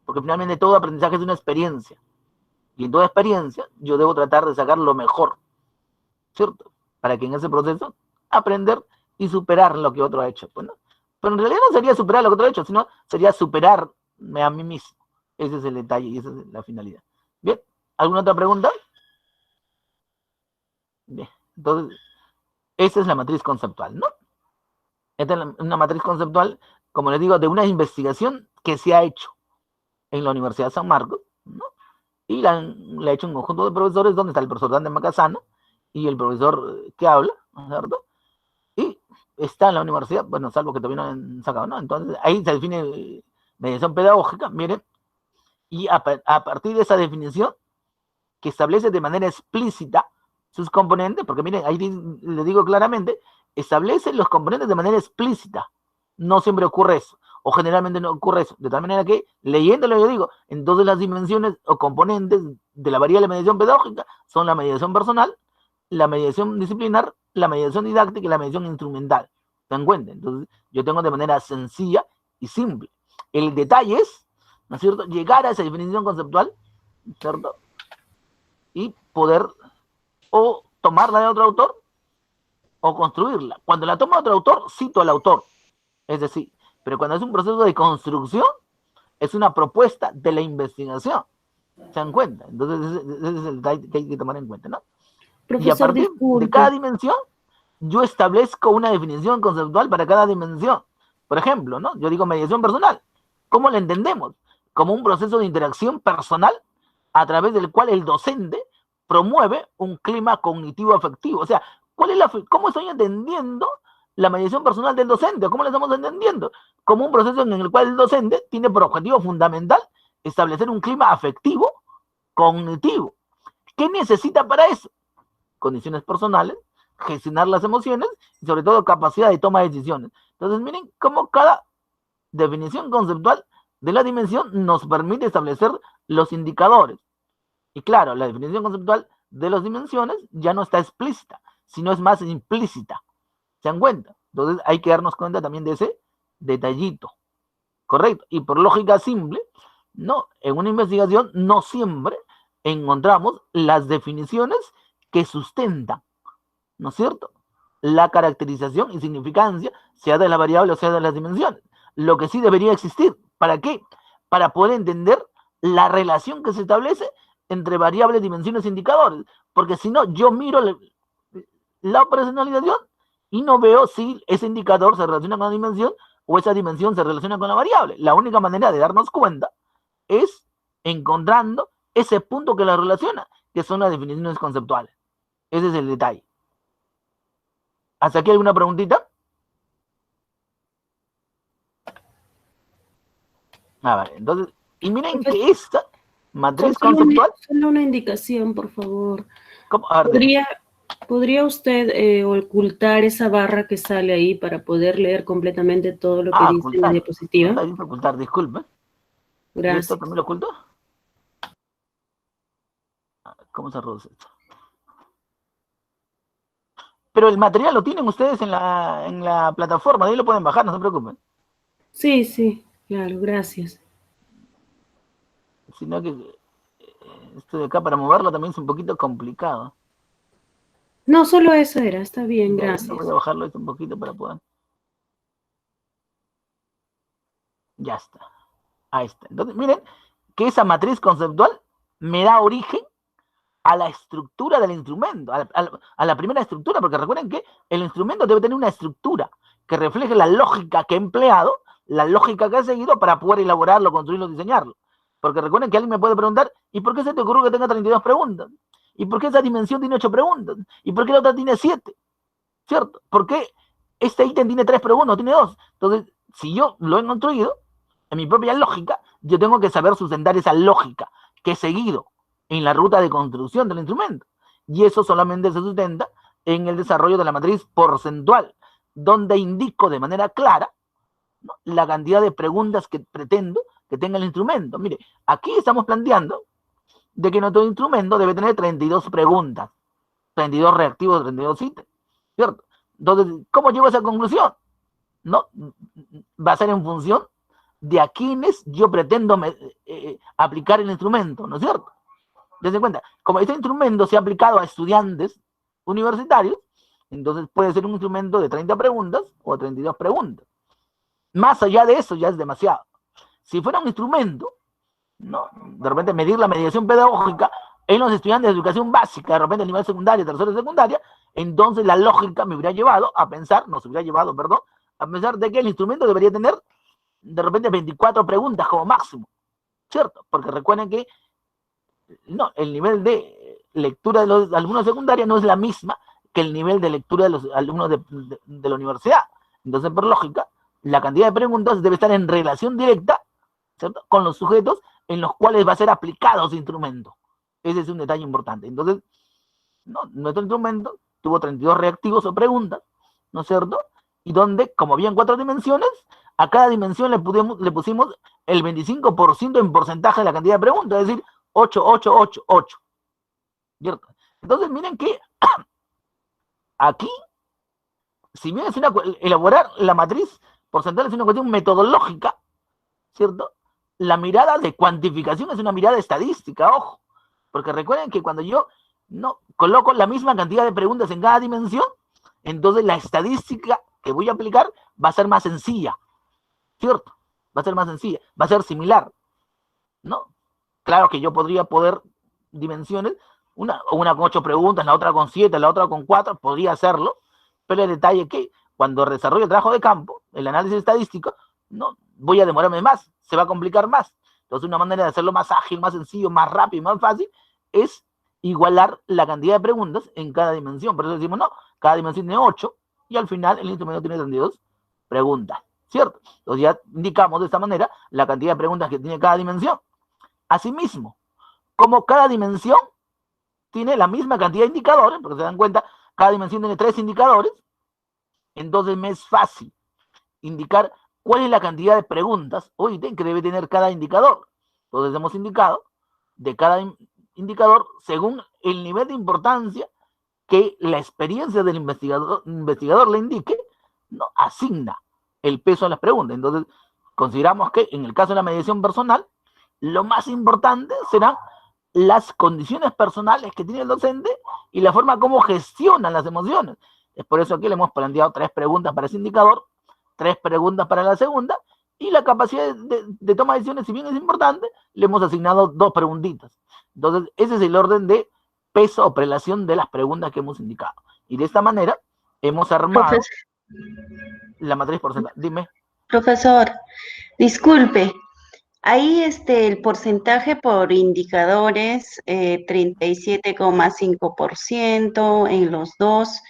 porque finalmente todo aprendizaje es una experiencia, y en toda experiencia yo debo tratar de sacar lo mejor, ¿cierto? Para que en ese proceso aprender y superar lo que otro ha hecho, pues, ¿no? Pero en realidad no sería superar lo que otro ha hecho, sino sería superarme a mí mismo. Ese es el detalle y esa es la finalidad. Bien, ¿alguna otra pregunta? Bien, entonces, esa es la matriz conceptual, ¿no? Esta es una matriz conceptual, como les digo, de una investigación que se ha hecho en la Universidad de San Marcos, ¿no? Y la ha hecho un conjunto de profesores, donde está el profesor Dante Macasano y el profesor que habla, ¿cierto? Y está en la universidad, bueno, salvo que todavía no han sacado, ¿no? Entonces, ahí se define mediación pedagógica, miren, y a partir de esa definición, que establece de manera explícita sus componentes, porque miren, ahí le digo claramente, establece los componentes de manera explícita. No siempre ocurre eso, o generalmente no ocurre eso, de tal manera que, leyéndolo, yo digo, entonces las dimensiones o componentes de la variable mediación pedagógica son la mediación personal, la mediación disciplinar, la mediación didáctica y la mediación instrumental. ¿Se dan cuenta? Entonces, yo tengo de manera sencilla y simple. El detalle es, ¿no es cierto?, llegar a esa definición conceptual, ¿cierto?, y poder o tomarla de otro autor o construirla. Cuando la tomo de otro autor, cito al autor. Es decir, pero cuando es un proceso de construcción, es una propuesta de la investigación. ¿Se dan cuenta? Entonces, ese es el detalle que hay que tomar en cuenta, ¿no? Profesor, y a partir de cada dimensión, yo establezco una definición conceptual para cada dimensión. Por ejemplo, ¿no?, yo digo mediación personal. ¿Cómo la entendemos? Como un proceso de interacción personal a través del cual el docente promueve un clima cognitivo afectivo. O sea, ¿cómo estoy entendiendo la mediación personal del docente? ¿Cómo la estamos entendiendo? Como un proceso en el cual el docente tiene por objetivo fundamental establecer un clima afectivo cognitivo. ¿Qué necesita para eso? Condiciones personales, gestionar las emociones y sobre todo capacidad de toma de decisiones. Entonces, miren cómo cada definición conceptual de la dimensión nos permite establecer los indicadores. Y claro, la definición conceptual de las dimensiones ya no está explícita, sino es más implícita. ¿Se dan cuenta? Entonces hay que darnos cuenta también de ese detallito. ¿Correcto? Y por lógica simple, no, en una investigación no siempre encontramos las definiciones que sustentan, ¿no es cierto?, la caracterización y significancia, sea de la variable o sea de las dimensiones. Lo que sí debería existir, ¿para qué? Para poder entender la relación que se establece entre variables, dimensiones e indicadores. Porque si no, yo miro la operacionalización y no veo si ese indicador se relaciona con la dimensión o esa dimensión se relaciona con la variable. La única manera de darnos cuenta es encontrando ese punto que la relaciona, que son las definiciones conceptuales. Ese es el detalle. ¿Hasta aquí alguna preguntita? Vale, entonces, y miren que esta matriz conceptual... Solo una indicación, por favor. Ver, ¿Podría usted ocultar esa barra que sale ahí para poder leer completamente todo lo que dice en la diapositiva? Está bien ocultar, disculpe. Gracias. ¿Esto también lo oculto? ¿Cómo se reduce esto? Pero el material lo tienen ustedes en la plataforma, de ahí lo pueden bajar, no se preocupen. Sí, claro, gracias. Sino que esto de acá para moverlo también es un poquito complicado. No, solo eso era, está bien, gracias. Voy a bajarlo un poquito para poder. Ya está. Ahí está. Entonces, miren que esa matriz conceptual me da origen a la estructura del instrumento, a la primera estructura, porque recuerden que el instrumento debe tener una estructura que refleje la lógica que he empleado, la lógica que he seguido para poder elaborarlo, construirlo, diseñarlo. Porque recuerden que alguien me puede preguntar, ¿y por qué se te ocurrió que tenga 32 preguntas? ¿Y por qué esa dimensión tiene 8 preguntas? ¿Y por qué la otra tiene 7? ¿Cierto? ¿Por qué este ítem tiene 3 preguntas, tiene 2? Entonces, si yo lo he construido, en mi propia lógica, yo tengo que saber sustentar esa lógica que he seguido en la ruta de construcción del instrumento. Y eso solamente se sustenta en el desarrollo de la matriz porcentual, donde indico de manera clara, ¿no?, la cantidad de preguntas que pretendo que tenga el instrumento. Mire, aquí estamos planteando de que nuestro instrumento debe tener 32 preguntas, 32 reactivos, 32 ítems, ¿cierto? Entonces, ¿cómo llego a esa conclusión? No, va a ser en función de a quienes yo pretendo aplicar el instrumento, ¿no es cierto? Dense cuenta, como este instrumento se ha aplicado a estudiantes universitarios, entonces puede ser un instrumento de 30 preguntas o 32 preguntas. Más allá de eso ya es demasiado. Si fuera un instrumento, ¿no?, de repente medir la mediación pedagógica en los estudiantes de educación básica, de repente a nivel secundario, tercero de secundaria, entonces la lógica me hubiera llevado a pensar, nos hubiera llevado, perdón, a pensar de que el instrumento debería tener de repente 24 preguntas como máximo, ¿cierto? Porque recuerden que no, el nivel de lectura de los alumnos de secundaria no es la misma que el nivel de lectura de los alumnos de la universidad. Entonces, por lógica, la cantidad de preguntas debe estar en relación directa, ¿cierto?, con los sujetos en los cuales va a ser aplicado ese instrumento. Ese es un detalle importante. Entonces, no, nuestro instrumento tuvo 32 reactivos o preguntas, ¿no es cierto? Y donde, como había 4 dimensiones, a cada dimensión le pusimos el 25% en porcentaje de la cantidad de preguntas, es decir, 8, 8, 8, 8. ¿Cierto? Entonces, miren que aquí, si bien es elaborar la matriz porcentual es una cuestión metodológica, ¿cierto?, la mirada de cuantificación es una mirada estadística, ojo. Porque recuerden que cuando yo no coloco la misma cantidad de preguntas en cada dimensión, entonces la estadística que voy a aplicar va a ser más sencilla, ¿cierto? Va a ser más sencilla, va a ser similar, ¿no? Claro que yo podría poder dimensiones, una con 8 preguntas, la otra con 7, la otra con 4, podría hacerlo, pero el detalle es que cuando desarrollo el trabajo de campo, el análisis estadístico, no voy a demorarme más, se va a complicar más. Entonces, una manera de hacerlo más ágil, más sencillo, más rápido y más fácil es igualar la cantidad de preguntas en cada dimensión. Por eso decimos, no, cada dimensión tiene 8 y al final el instrumento tiene 32 preguntas, ¿cierto? Entonces ya indicamos de esta manera la cantidad de preguntas que tiene cada dimensión. Asimismo, como cada dimensión tiene la misma cantidad de indicadores, porque se dan cuenta, cada dimensión tiene 3 indicadores, entonces me es fácil indicar cuál es la cantidad de preguntas o ítem que debe tener cada indicador. Entonces hemos indicado de cada indicador según el nivel de importancia que la experiencia del investigador le indique, ¿no?, asigna el peso a las preguntas. Entonces consideramos que en el caso de la mediación personal, lo más importante serán las condiciones personales que tiene el docente y la forma como gestionan las emociones. Es por eso que le hemos planteado 3 preguntas para ese indicador, 3 preguntas para la segunda, y la capacidad de toma de decisiones, si bien es importante, le hemos asignado 2 preguntitas. Entonces, ese es el orden de peso o prelación de las preguntas que hemos indicado. Y de esta manera hemos armado la matriz porcentual. Dime. Profesor, disculpe, ahí el porcentaje por indicadores, 37,5% en los dos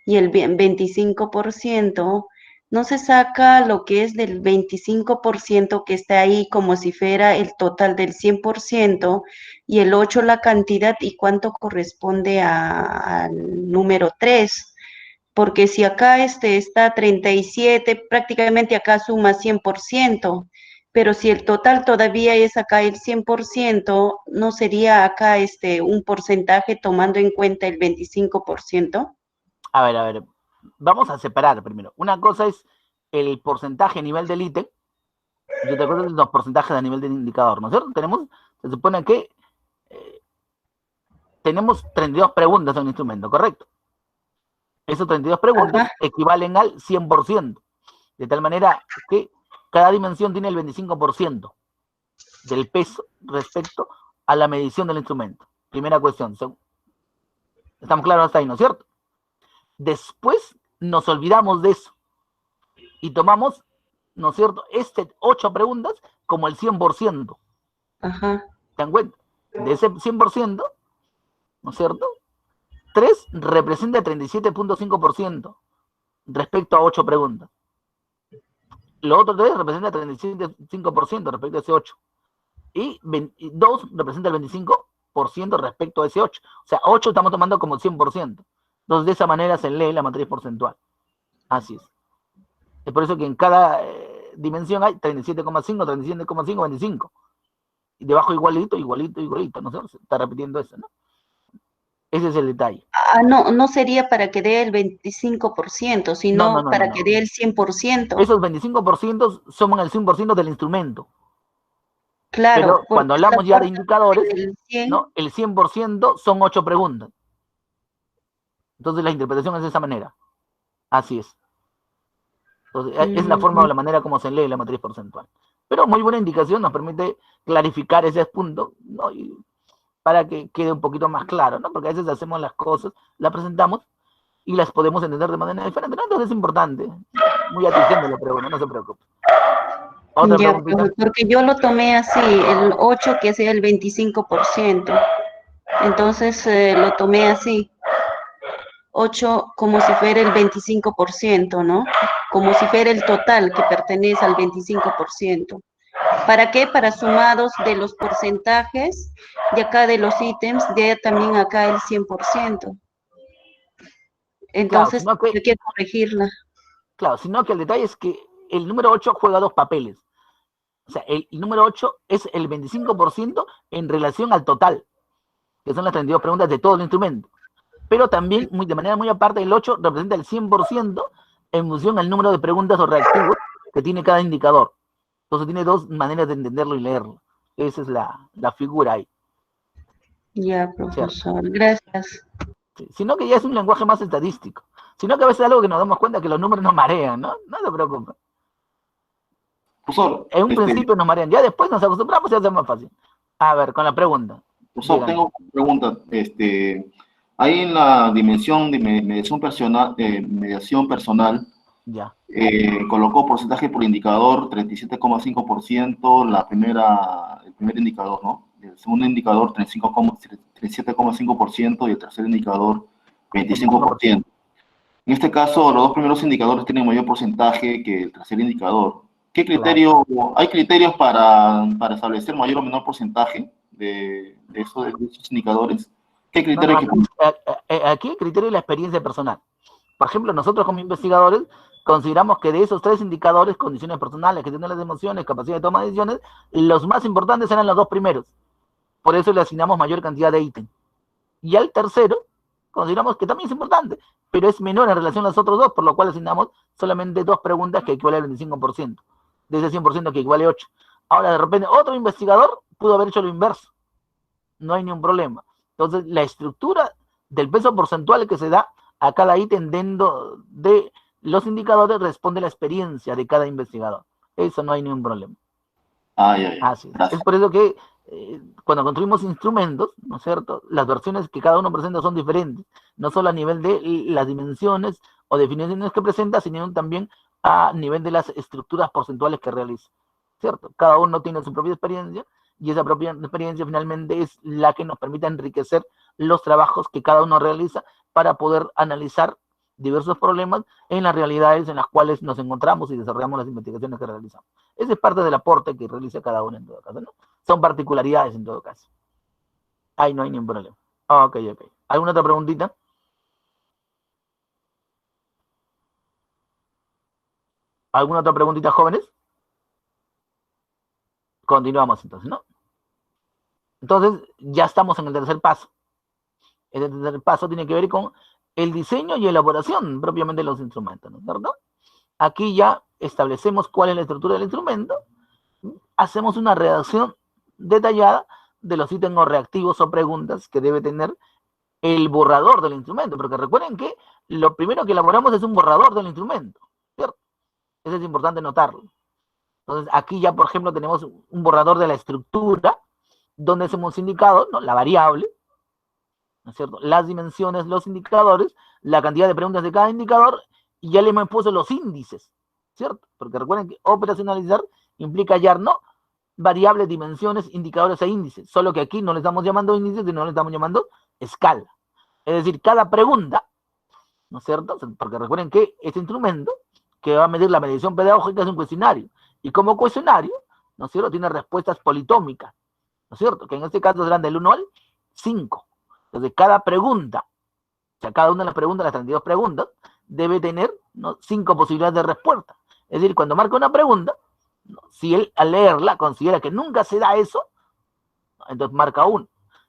y el 25%, no se saca lo que es del 25% que está ahí como si fuera el total del 100% y el 8 la cantidad y cuánto corresponde al número 3. Porque si acá está 37, prácticamente acá suma 100%, pero si el total todavía es acá el 100%, ¿no sería acá un porcentaje tomando en cuenta el 25%? A ver, vamos a separar primero. Una cosa es el porcentaje a nivel del ítem, y otra cosa es los porcentajes a nivel del indicador, ¿no es cierto? Se supone que tenemos 32 preguntas en un instrumento, ¿correcto? Esas 32 preguntas equivalen al 100%, de tal manera que cada dimensión tiene el 25% del peso respecto a la medición del instrumento. Primera cuestión. Estamos claros hasta ahí, ¿no es cierto? Después nos olvidamos de eso y tomamos, ¿no es cierto?, 8 preguntas como el 100%. Ajá. ¿Te dan cuenta? De ese 100%, ¿no es cierto?, 3 representa el 37.5% respecto a 8 preguntas. Los otros 3 representa el 37.5% respecto a ese 8. Y 2 representa el 25% respecto a ese 8. O sea, 8 estamos tomando como el 100%. Entonces, de esa manera se lee la matriz porcentual. Así es. Es por eso que en cada dimensión hay 37,5, 37,5, 25. Y debajo igualito, igualito, igualito. ¿No sé? Se está repitiendo eso, ¿no? Ese es el detalle. Ah, no sería para que dé el 25%, sino No. para que dé el 100%. Esos 25% suman el 100% del instrumento. Claro, Pero cuando porque hablamos esta ya de parte indicadores, del 100, ¿no?, el 100% son 8 preguntas. Entonces la interpretación es de esa manera. Así es. Entonces, es la forma o la manera como se lee la matriz porcentual. Pero muy buena indicación, nos permite clarificar ese punto, ¿no?, y para que quede un poquito más claro, ¿no? Porque a veces hacemos las cosas, las presentamos y las podemos entender de manera diferente, ¿no? Entonces es importante. Muy atiéndolo, pero bueno, no se preocupe. Otra ya, preguntita. porque yo lo tomé así, el 8 que sea el 25%. Entonces lo tomé así, 8 como si fuera el 25%, ¿no? Como si fuera el total que pertenece al 25%. ¿Para qué? Para sumados de los porcentajes de acá de los ítems, de también acá el 100%. Claro, Entonces, hay que corregirla. Claro, sino que el detalle es que el número 8 juega 2 papeles. O sea, el número 8 es el 25% en relación al total, que son las 32 preguntas de todo el instrumento. Pero también, de manera muy aparte, el 8 representa el 100% en función al número de preguntas o reactivos que tiene cada indicador. Entonces tiene 2 maneras de entenderlo y leerlo. Esa es la figura ahí. Ya, profesor, gracias. Sí, sino que ya es un lenguaje más estadístico. Sino que a veces es algo que nos damos cuenta que los números nos marean, ¿no? No se preocupe. Profesor, En un principio nos marean, ya después nos acostumbramos y hace más fácil. A ver, con la pregunta. Profesor, tengo una pregunta. Ahí en la dimensión de mediación personal, Ya. colocó porcentaje por indicador 37,5%, el primer indicador, ¿no? El segundo indicador 37,5% y el tercer indicador 25%. En este caso, los dos primeros indicadores tienen mayor porcentaje que el tercer indicador. ¿Qué criterio, hay criterios para establecer mayor o menor porcentaje de esos indicadores? ¿Qué criterio hay que poner? Aquí el criterio es la experiencia personal. Por ejemplo, nosotros como investigadores consideramos que de esos 3 indicadores, condiciones personales, gestión de las emociones, capacidad de toma de decisiones, los más importantes eran los 2 primeros. Por eso le asignamos mayor cantidad de ítems. Y al tercero, consideramos que también es importante, pero es menor en relación a los otros 2, por lo cual asignamos solamente 2 preguntas que equivalen al 25%, de ese 100% que equivale a 8. Ahora, de repente, otro investigador pudo haber hecho lo inverso. No hay ningún problema. Entonces, la estructura del peso porcentual que se da a cada ítem dentro de los indicadores responde a la experiencia de cada investigador. Eso no hay ningún problema. Así es. Es por eso que cuando construimos instrumentos, ¿no es cierto?, las versiones que cada uno presenta son diferentes, no solo a nivel de las dimensiones o definiciones que presenta, sino también a nivel de las estructuras porcentuales que realiza, ¿cierto? Cada uno tiene su propia experiencia y esa propia experiencia finalmente es la que nos permite enriquecer los trabajos que cada uno realiza para poder analizar diversos problemas en las realidades en las cuales nos encontramos y desarrollamos las investigaciones que realizamos. Ese es parte del aporte que realiza cada uno en todo caso, ¿no? Son particularidades en todo caso. Ahí no hay ningún problema. Ok. ¿Alguna otra preguntita? ¿Alguna otra preguntita, jóvenes? Continuamos entonces, ¿no? Entonces, ya estamos en el tercer paso. El tercer paso tiene que ver con el diseño y elaboración propiamente de los instrumentos, ¿no es cierto? Aquí ya establecemos cuál es la estructura del instrumento, hacemos una redacción detallada de los ítems o reactivos o preguntas que debe tener el borrador del instrumento, porque recuerden que lo primero que elaboramos es un borrador del instrumento, ¿cierto? Eso es importante notarlo. Entonces, aquí ya, por ejemplo, tenemos un borrador de la estructura, donde hemos indicado, ¿no?, la variable, ¿no es cierto?, las dimensiones, los indicadores, la cantidad de preguntas de cada indicador, y ya le hemos puesto los índices, ¿cierto? Porque recuerden que operacionalizar implica hallar, ¿no?, variables, dimensiones, indicadores e índices, solo que aquí no le estamos llamando índices, sino le estamos llamando escala. Es decir, cada pregunta, ¿no es cierto? Porque recuerden que este instrumento que va a medir la medición pedagógica es un cuestionario, y como cuestionario, ¿no es cierto?, tiene respuestas politómicas, ¿no es cierto?, que en este caso serán del 1 al 5. Entonces, cada pregunta, o sea, cada una de las preguntas, las 32 preguntas, debe tener, ¿no?, 5 posibilidades de respuesta. Es decir, cuando marca una pregunta, ¿no?, si él al leerla considera que nunca se da eso, entonces marca 1.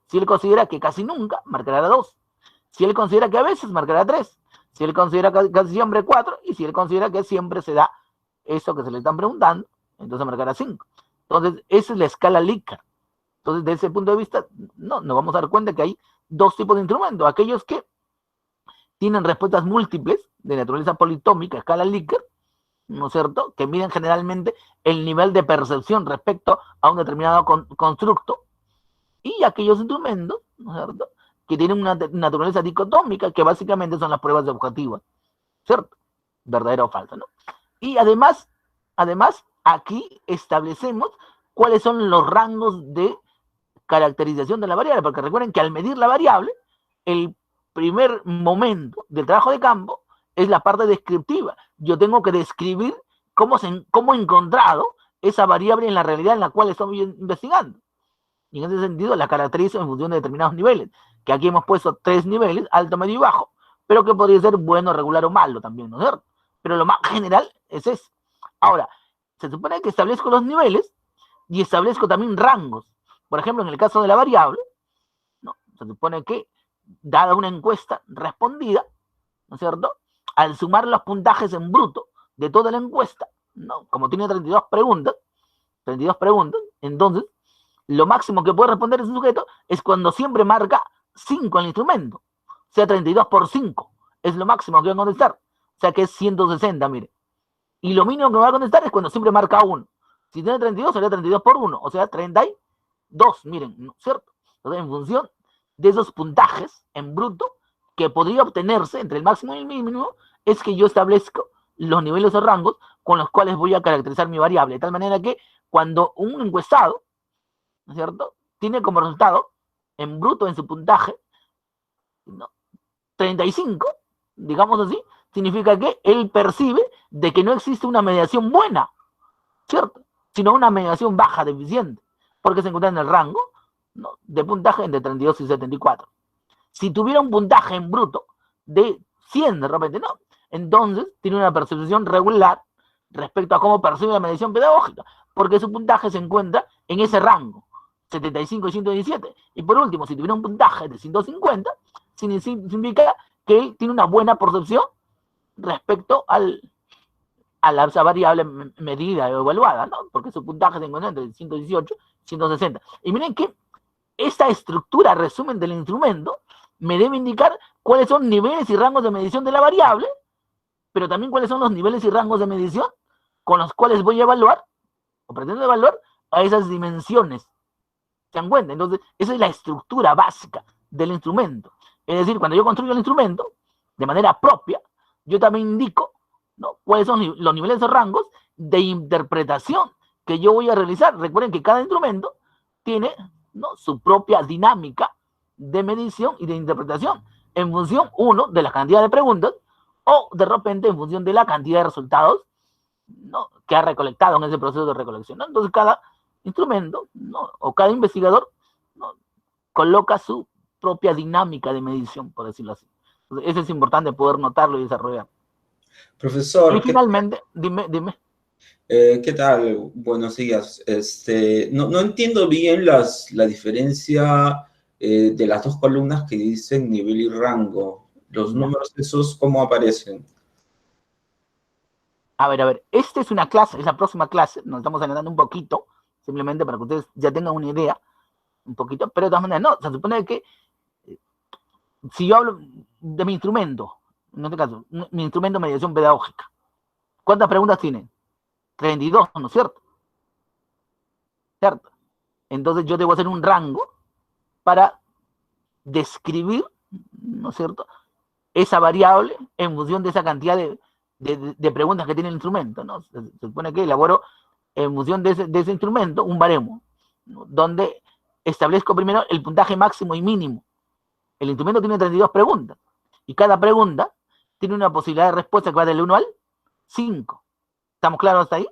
Si él considera que casi nunca, marcará 2. Si él considera que a veces, marcará 3. Si él considera que casi siempre, 4. Y si él considera que siempre se da eso que se le están preguntando, entonces marcará 5. Entonces, esa es la escala Likert. Entonces, desde ese punto de vista, nos vamos a dar cuenta que hay dos tipos de instrumentos. Aquellos que tienen respuestas múltiples de naturaleza politómica, escala Likert, ¿no es cierto?, que miden generalmente el nivel de percepción respecto a un determinado constructo, y aquellos instrumentos, ¿no es cierto?, que tienen una naturaleza dicotómica, que básicamente son las pruebas objetivas, ¿cierto?, verdadera o falsa, ¿no? Y además, aquí establecemos cuáles son los rangos de caracterización de la variable, porque recuerden que al medir la variable, el primer momento del trabajo de campo es la parte descriptiva. Yo tengo que describir cómo he encontrado esa variable en la realidad en la cual estoy investigando. Y en ese sentido la caracterizo en función de determinados niveles, que aquí hemos puesto 3 niveles, alto, medio y bajo, pero que podría ser bueno, regular o malo también, ¿no es cierto? Pero lo más general es eso. Ahora, se supone que establezco los niveles y establezco también rangos. Por ejemplo, en el caso de la variable, ¿no?, se supone que, dada una encuesta respondida, ¿no es cierto?, al sumar los puntajes en bruto de toda la encuesta, ¿no?, como tiene 32 preguntas, entonces, lo máximo que puede responder ese sujeto es cuando siempre marca 5 en el instrumento. O sea, 32 por 5 es lo máximo que va a contestar. O sea, que es 160, mire. Y lo mínimo que va a contestar es cuando siempre marca 1. Si tiene 32, sería 32 por 1. O sea, 32, miren, ¿no es cierto? Entonces, en función de esos puntajes en bruto que podría obtenerse entre el máximo y el mínimo, es que yo establezco los niveles o rangos con los cuales voy a caracterizar mi variable. De tal manera que cuando un encuestado, ¿no es cierto?, tiene como resultado en bruto, en su puntaje, ¿no?, 35, digamos así, significa que él percibe de que no existe una mediación buena, ¿cierto?, sino una mediación baja, deficiente, porque se encuentra en el rango, ¿no?, de puntaje entre 32 y 74. Si tuviera un puntaje en bruto de 100 de repente, no, entonces tiene una percepción regular respecto a cómo percibe la mediación pedagógica, porque su puntaje se encuentra en ese rango, 75 y 117. Y por último, si tuviera un puntaje de 150, significa que él tiene una buena percepción respecto a la variable medida o evaluada, ¿no?, porque su puntaje se encuentra entre 118 y 160. Y miren que esta estructura, resumen del instrumento, me debe indicar cuáles son niveles y rangos de medición de la variable, pero también cuáles son los niveles y rangos de medición con los cuales voy a evaluar, o pretendo evaluar, a esas dimensiones. ¿Se dan cuenta? Entonces, esa es la estructura básica del instrumento. Es decir, cuando yo construyo el instrumento, de manera propia, yo también indico, ¿no?, cuáles son los niveles o rangos de interpretación que yo voy a realizar. Recuerden que cada instrumento tiene, ¿no?, su propia dinámica de medición y de interpretación, en función, uno, de la cantidad de preguntas, o de repente en función de la cantidad de resultados, ¿no?, que ha recolectado en ese proceso de recolección, ¿no? Entonces, cada instrumento, ¿no?, o cada investigador, ¿no?, coloca su propia dinámica de medición, por decirlo así. Entonces, eso es importante poder notarlo y desarrollar. Profesor, y finalmente, dime. ¿Qué tal? Buenos días. No entiendo bien la diferencia de las dos columnas que dicen nivel y rango. Los números esos, ¿cómo aparecen? A ver, esta es una clase, es la próxima clase, nos estamos adelantando un poquito, simplemente para que ustedes ya tengan una idea, un poquito, pero de todas maneras, no, se supone que si yo hablo de mi instrumento, en este caso, mi instrumento de mediación pedagógica, ¿cuántas preguntas tiene? 32, ¿no es cierto? ¿cierto? Entonces yo debo hacer un rango para describir, ¿no es cierto?, esa variable en función de esa cantidad de preguntas que tiene el instrumento, ¿no? Se supone que elaboro en función de ese instrumento un baremo, ¿no?, donde establezco primero el puntaje máximo y mínimo. El instrumento tiene 32 preguntas y cada pregunta tiene una posibilidad de respuesta que va del 1 al 5. ¿Estamos claros hasta ahí?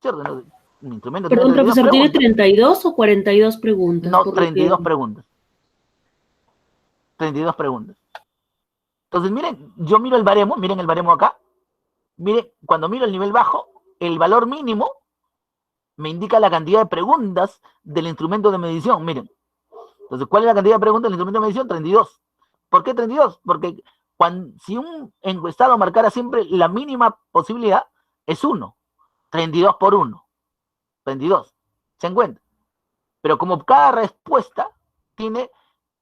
¿Cierto? ¿No? El instrumento Perdón, tiene 32 profesor, ¿tiene preguntas. 32 o 42 preguntas? No, Por 32 que... preguntas. 32 preguntas. Entonces, miren, yo miro el baremo, miren el baremo acá. Miren, cuando miro el nivel bajo, el valor mínimo me indica la cantidad de preguntas del instrumento de medición, miren. Entonces, ¿cuál es la cantidad de preguntas del instrumento de medición? 32. ¿Por qué 32? Porque si un encuestado marcara siempre la mínima posibilidad, es 1. 32 por 1. 32. ¿Se encuentra? Pero como cada respuesta tiene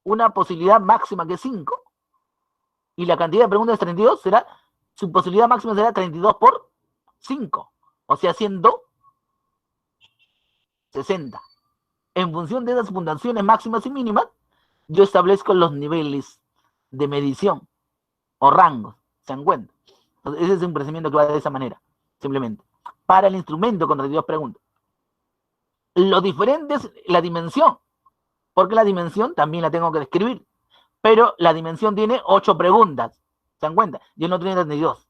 una posibilidad máxima que es 5, y la cantidad de preguntas es 32, su posibilidad máxima será 32 por 5, o sea, 160. En función de esas puntuaciones máximas y mínimas, yo establezco los niveles de medición o rangos, ¿se dan cuenta? Entonces, ese es un procedimiento que va de esa manera, simplemente. Para el instrumento con 32 preguntas. Lo diferente es la dimensión, porque la dimensión también la tengo que describir, pero la dimensión tiene 8 preguntas, ¿se dan cuenta? Y él no tiene 32.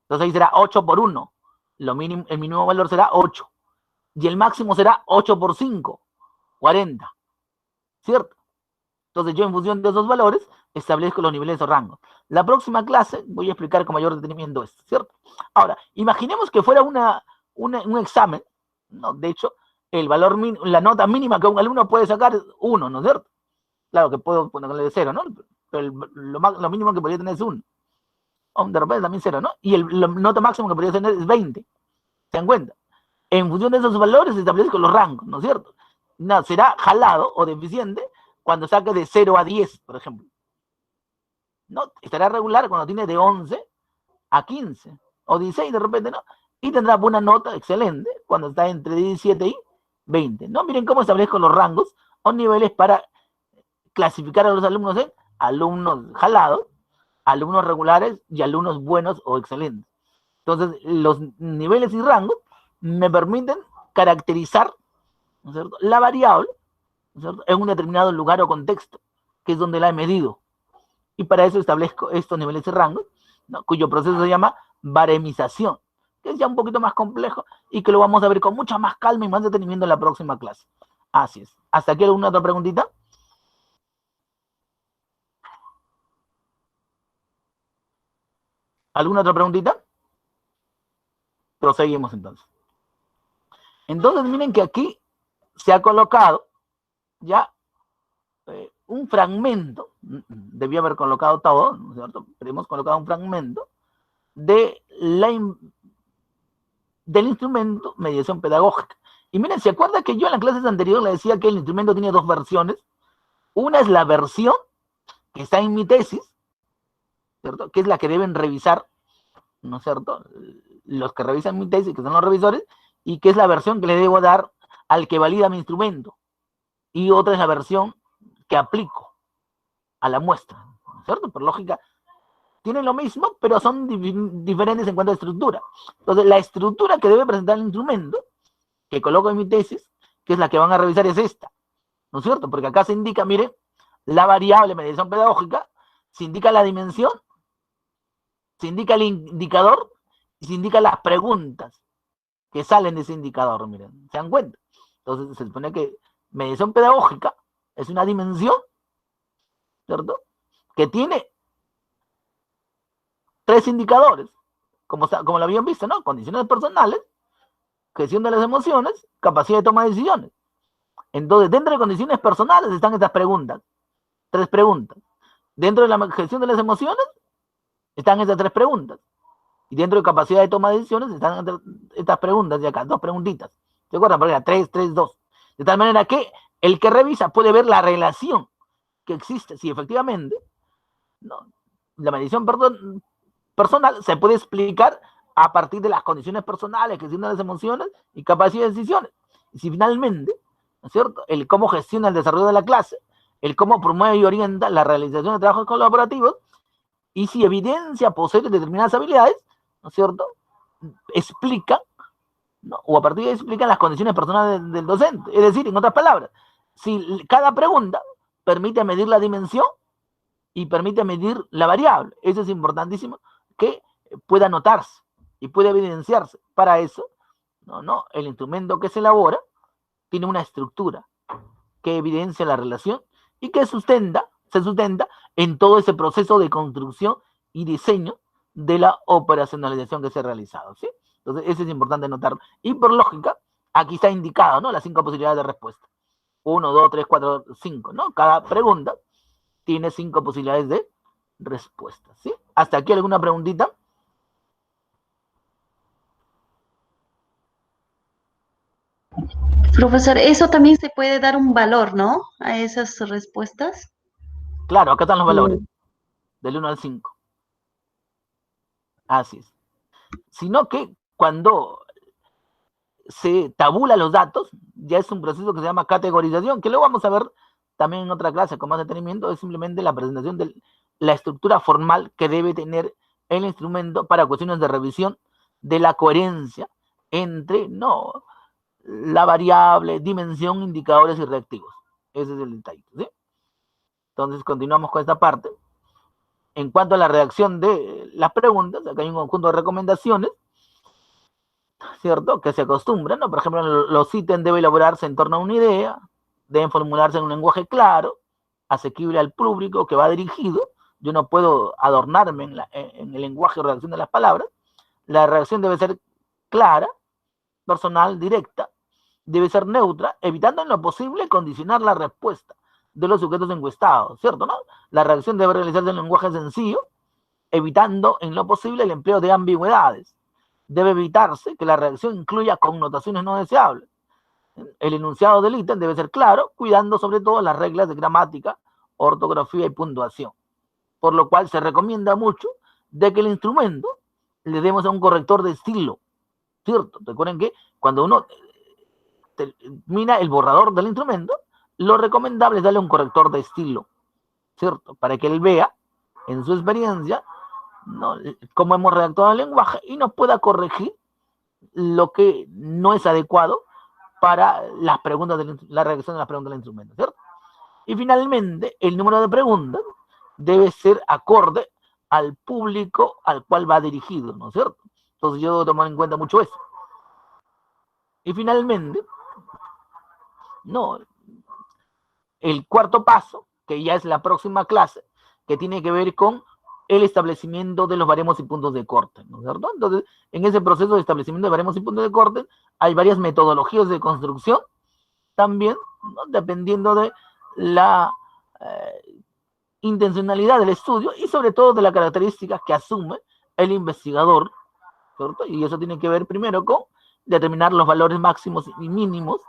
Entonces ahí será 8 por 1. El mínimo valor será 8. Y el máximo será 8 por 5, 40. ¿Cierto? Entonces yo en función de esos valores establezco los niveles o rangos. La próxima clase voy a explicar con mayor detenimiento esto, ¿cierto? Ahora, imaginemos que fuera un examen, ¿no? De hecho, el valor la nota mínima que un alumno puede sacar es 1, ¿no es cierto? Claro que puedo ponerle de 0, ¿no? Pero lo mínimo que podría tener es 1. O de repente también 0, ¿no? Y la nota máxima que podría tener es 20. ¿Se dan cuenta? En función de esos valores se establecen los rangos, ¿no es cierto? No, será jalado o deficiente cuando saque de 0 a 10, por ejemplo. ¿No? Estará regular cuando tiene de 11 a 15 o 16 de repente, ¿no? Y tendrá buena nota, excelente, cuando está entre 17 y 20, ¿no? Miren cómo establezco los rangos o niveles para clasificar a los alumnos en alumnos jalados, alumnos regulares y alumnos buenos o excelentes. Entonces, los niveles y rangos me permiten caracterizar, ¿no es cierto?, la variable, ¿no es cierto?, en un determinado lugar o contexto, que es donde la he medido. Y para eso establezco estos niveles y rangos, ¿no?, cuyo proceso se llama baremización, que es ya un poquito más complejo y que lo vamos a ver con mucha más calma y más detenimiento en la próxima clase. Así es. ¿Hasta aquí alguna otra preguntita? ¿Alguna otra preguntita? Proseguimos entonces. Entonces miren que aquí se ha colocado ya un fragmento, debía haber colocado todo, ¿no es cierto?, pero hemos colocado un fragmento del instrumento mediación pedagógica. Y miren, ¿se acuerda que yo en las clases anteriores le decía que el instrumento tiene dos versiones? Una es la versión que está en mi tesis, ¿cierto?, que es la que deben revisar, ¿no es cierto?, los que revisan mi tesis, que son los revisores, y que es la versión que le debo dar al que valida mi instrumento. Y otra es la versión que aplico a la muestra, ¿no es cierto? Por lógica, tienen lo mismo, pero son diferentes en cuanto a estructura. Entonces, la estructura que debe presentar el instrumento, que coloco en mi tesis, que es la que van a revisar, es esta, ¿no es cierto? Porque acá se indica, miren, la variable mediación pedagógica, se indica la dimensión, se indica el indicador y se indican las preguntas que salen de ese indicador, miren, ¿se dan cuenta? Entonces, se supone que mediación pedagógica es una dimensión, ¿cierto?, que tiene 3 indicadores, como lo habían visto, ¿no? Condiciones personales, gestión de las emociones, capacidad de toma de decisiones. Entonces, dentro de condiciones personales están estas preguntas, 3 preguntas. Dentro de la gestión de las emociones están estas 3 preguntas. Y dentro de capacidad de toma de decisiones están estas preguntas de acá, 2 preguntitas. ¿Se acuerdan? Porque era 3, 3, 2. De tal manera que el que revisa puede ver la relación que existe, si efectivamente, ¿no?, la medición personal se puede explicar a partir de las condiciones personales, gestión de las emociones y capacidad de decisiones. Y si finalmente, ¿no es cierto?, el cómo gestiona el desarrollo de la clase, el cómo promueve y orienta la realización de trabajos colaborativos, y si evidencia poseer determinadas habilidades, ¿no es cierto?, explica, ¿no?, o a partir de ahí explican las condiciones personales del docente. Es decir, en otras palabras, si cada pregunta permite medir la dimensión y permite medir la variable, eso es importantísimo que pueda notarse y pueda evidenciarse. Para eso, el instrumento que se elabora tiene una estructura que evidencia la relación y que se sustenta en todo ese proceso de construcción y diseño de la operacionalización que se ha realizado, ¿sí? Entonces, eso es importante notarlo. Y por lógica, aquí está indicado, ¿no?, las 5 posibilidades de respuesta. 1, 2, 3, 4, 5, ¿no? Cada pregunta tiene 5 posibilidades de respuesta, ¿sí? ¿Hasta aquí alguna preguntita? Profesor, eso también se puede dar un valor, ¿no?, a esas respuestas. Claro, acá están los valores, del 1 al 5. Así es. Sino que cuando se tabula los datos, ya es un proceso que se llama categorización, que luego vamos a ver también en otra clase con más detenimiento. Es simplemente la presentación de la estructura formal que debe tener el instrumento para cuestiones de revisión de la coherencia entre la variable, dimensión, indicadores y reactivos. Ese es el detalle, ¿sí? Entonces continuamos con esta parte. En cuanto a la redacción de las preguntas, acá hay un conjunto de recomendaciones, ¿cierto?, que se acostumbran, ¿no? Por ejemplo, los ítems deben elaborarse en torno a una idea, deben formularse en un lenguaje claro, asequible al público que va dirigido. Yo no puedo adornarme en el lenguaje o redacción de las palabras. La redacción debe ser clara, personal, directa, debe ser neutra, evitando en lo posible condicionar la respuesta de los sujetos encuestados, ¿cierto?, ¿no? La redacción debe realizarse en lenguaje sencillo, evitando en lo posible el empleo de ambigüedades. Debe evitarse que la redacción incluya connotaciones no deseables. El enunciado del ítem debe ser claro, cuidando sobre todo las reglas de gramática, ortografía y puntuación. Por lo cual se recomienda mucho de que el instrumento le demos a un corrector de estilo, ¿cierto? Recuerden que cuando uno termina el borrador del instrumento, lo recomendable es darle un corrector de estilo, ¿cierto?, para que él vea en su experiencia, ¿no?, cómo hemos redactado el lenguaje y nos pueda corregir lo que no es adecuado para las preguntas la redacción de las preguntas del instrumento, ¿cierto? Y finalmente, el número de preguntas debe ser acorde al público al cual va dirigido, ¿no es cierto? Entonces yo debo tomar en cuenta mucho eso. Y finalmente, el cuarto paso, que ya es la próxima clase, que tiene que ver con el establecimiento de los baremos y puntos de corte, ¿no es cierto? Entonces, en ese proceso de establecimiento de baremos y puntos de corte, hay varias metodologías de construcción, también, ¿no?, dependiendo de la intencionalidad del estudio y sobre todo de las características que asume el investigador, ¿cierto? Y eso tiene que ver primero con determinar los valores máximos y mínimos,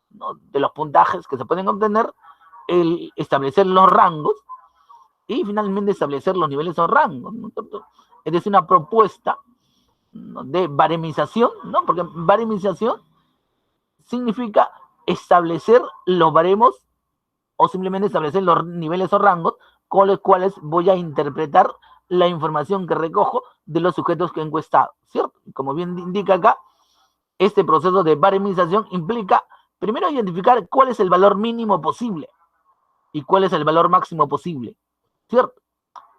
¿no?, de los puntajes que se pueden obtener, el establecer los rangos y finalmente establecer los niveles o rangos, ¿no? Es decir, una propuesta, ¿no?, de baremización, ¿no?, porque baremización significa establecer los baremos o simplemente establecer los niveles o rangos con los cuales voy a interpretar la información que recojo de los sujetos que he encuestado, ¿cierto? Como bien indica acá, este proceso de baremización implica primero identificar cuál es el valor mínimo posible y cuál es el valor máximo posible, ¿cierto?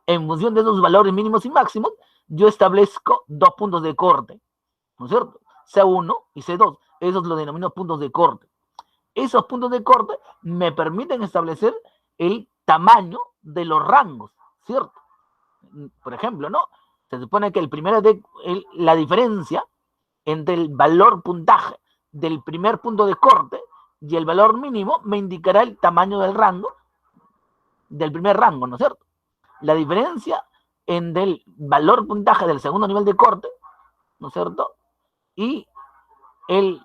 En función de esos valores mínimos y máximos, yo establezco 2 puntos de corte, ¿no es cierto? C1 y C2, esos los denomino puntos de corte. Esos puntos de corte me permiten establecer el tamaño de los rangos, ¿cierto? Por ejemplo, ¿no?, se supone que el primero la diferencia entre el valor puntaje del primer punto de corte y el valor mínimo me indicará el tamaño del rango, del primer rango, ¿no es cierto? La diferencia entre el valor puntaje del segundo nivel de corte, ¿no es cierto?, y el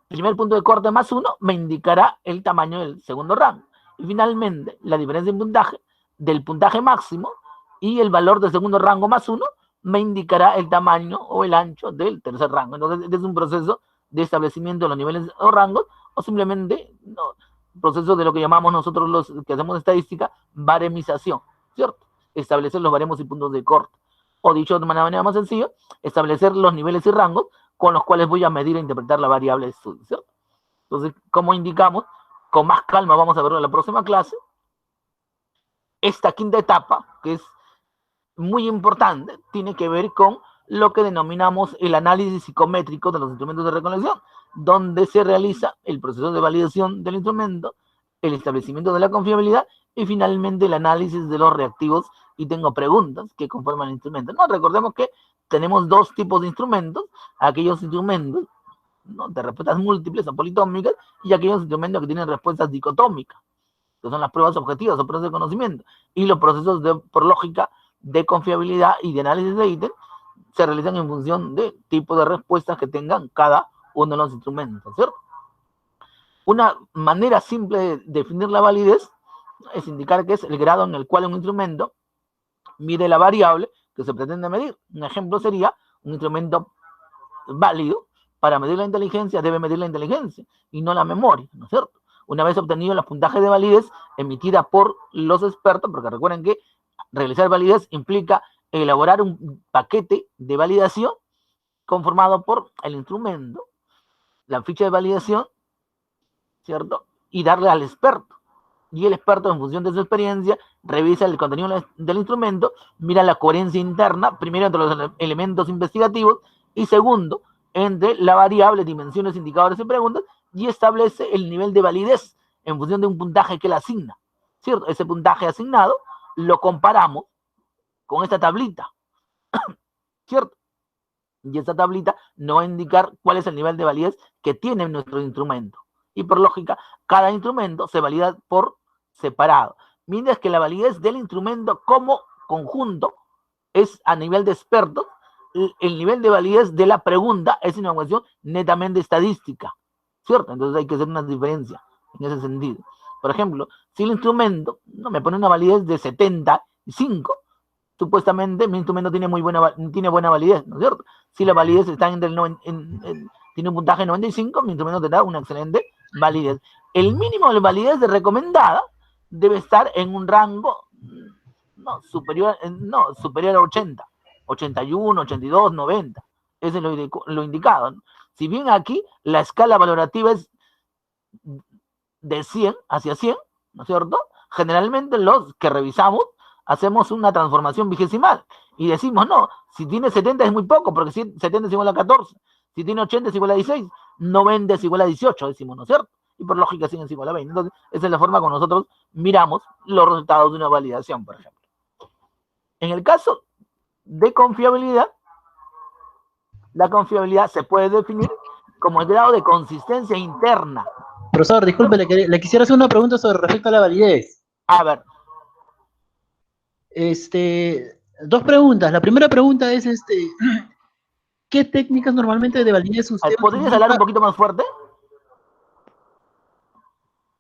primer punto de corte más 1 me indicará el tamaño del segundo rango. Y finalmente, la diferencia en puntaje del puntaje máximo y el valor del segundo rango más 1 me indicará el tamaño o el ancho del tercer rango. Entonces, este es un proceso de establecimiento de los niveles o rangos, o simplemente proceso de lo que llamamos nosotros los que hacemos estadística, baremización, ¿cierto? Establecer los baremos y puntos de corte. O dicho de manera más sencilla, establecer los niveles y rangos con los cuales voy a medir e interpretar la variable de estudio, ¿cierto? Entonces, como indicamos, con más calma vamos a verlo en la próxima clase. Esta quinta etapa, que es muy importante, tiene que ver con lo que denominamos el análisis psicométrico de los instrumentos de recolección, donde se realiza el proceso de validación del instrumento, el establecimiento de la confiabilidad y finalmente el análisis de los reactivos. Y tengo preguntas que conforman el instrumento. No, recordemos que tenemos dos tipos de instrumentos: aquellos instrumentos, ¿no?, de respuestas múltiples o politómicas, y aquellos instrumentos que tienen respuestas dicotómicas, que son las pruebas objetivas o pruebas de conocimiento, y los procesos por lógica de confiabilidad y de análisis de ítem se realizan en función del tipo de respuestas que tengan cada uno de los instrumentos, ¿cierto? Una manera simple de definir la validez es indicar que es el grado en el cual un instrumento mide la variable que se pretende medir. Un ejemplo sería: un instrumento válido para medir la inteligencia debe medir la inteligencia y no la memoria, ¿no es cierto? Una vez obtenido los puntajes de validez emitida por los expertos, porque recuerden que realizar validez implica elaborar un paquete de validación conformado por el instrumento, la ficha de validación, ¿cierto?, y darle al experto. Y el experto, en función de su experiencia, revisa el contenido del instrumento, mira la coherencia interna, primero entre los elementos investigativos y segundo, entre la variable, dimensiones, indicadores y preguntas, y establece el nivel de validez en función de un puntaje que le asigna, ¿cierto? Ese puntaje asignado lo comparamos con esta tablita, ¿cierto? Y esta tablita nos va a indicar cuál es el nivel de validez que tiene nuestro instrumento. Y por lógica, cada instrumento se valida por separado. Mientras que la validez del instrumento como conjunto es a nivel de expertos, el nivel de validez de la pregunta es una cuestión netamente estadística, ¿cierto? Entonces hay que hacer una diferencia en ese sentido. Por ejemplo, si el instrumento me pone una validez de 75, supuestamente mi instrumento tiene buena validez, ¿no es cierto? Si la validez está tiene un puntaje de 95, mi instrumento tendrá una excelente validez. El mínimo de validez recomendada debe estar en un rango superior a 80, 81, 82, 90. Ese es lo indicado, ¿no? Si bien aquí la escala valorativa es de 100 hacia 100, ¿no es cierto? Generalmente los que revisamos hacemos una transformación vigesimal y decimos, no, si tiene 70 es muy poco, porque 70 es igual a 14, si tiene 80 es igual a 16, 90 es igual a 18, decimos, ¿no es cierto? Y por lógica 100 es igual a 20. Entonces, esa es la forma como nosotros miramos los resultados de una validación, por ejemplo. En el caso de confiabilidad, la confiabilidad se puede definir como el grado de consistencia interna. Profesor, disculpe, le quisiera hacer una pregunta sobre respecto a la validez. A ver. Dos preguntas. La primera pregunta es, ¿qué técnicas normalmente de validez usted ¿Podrías hablar un poquito más fuerte?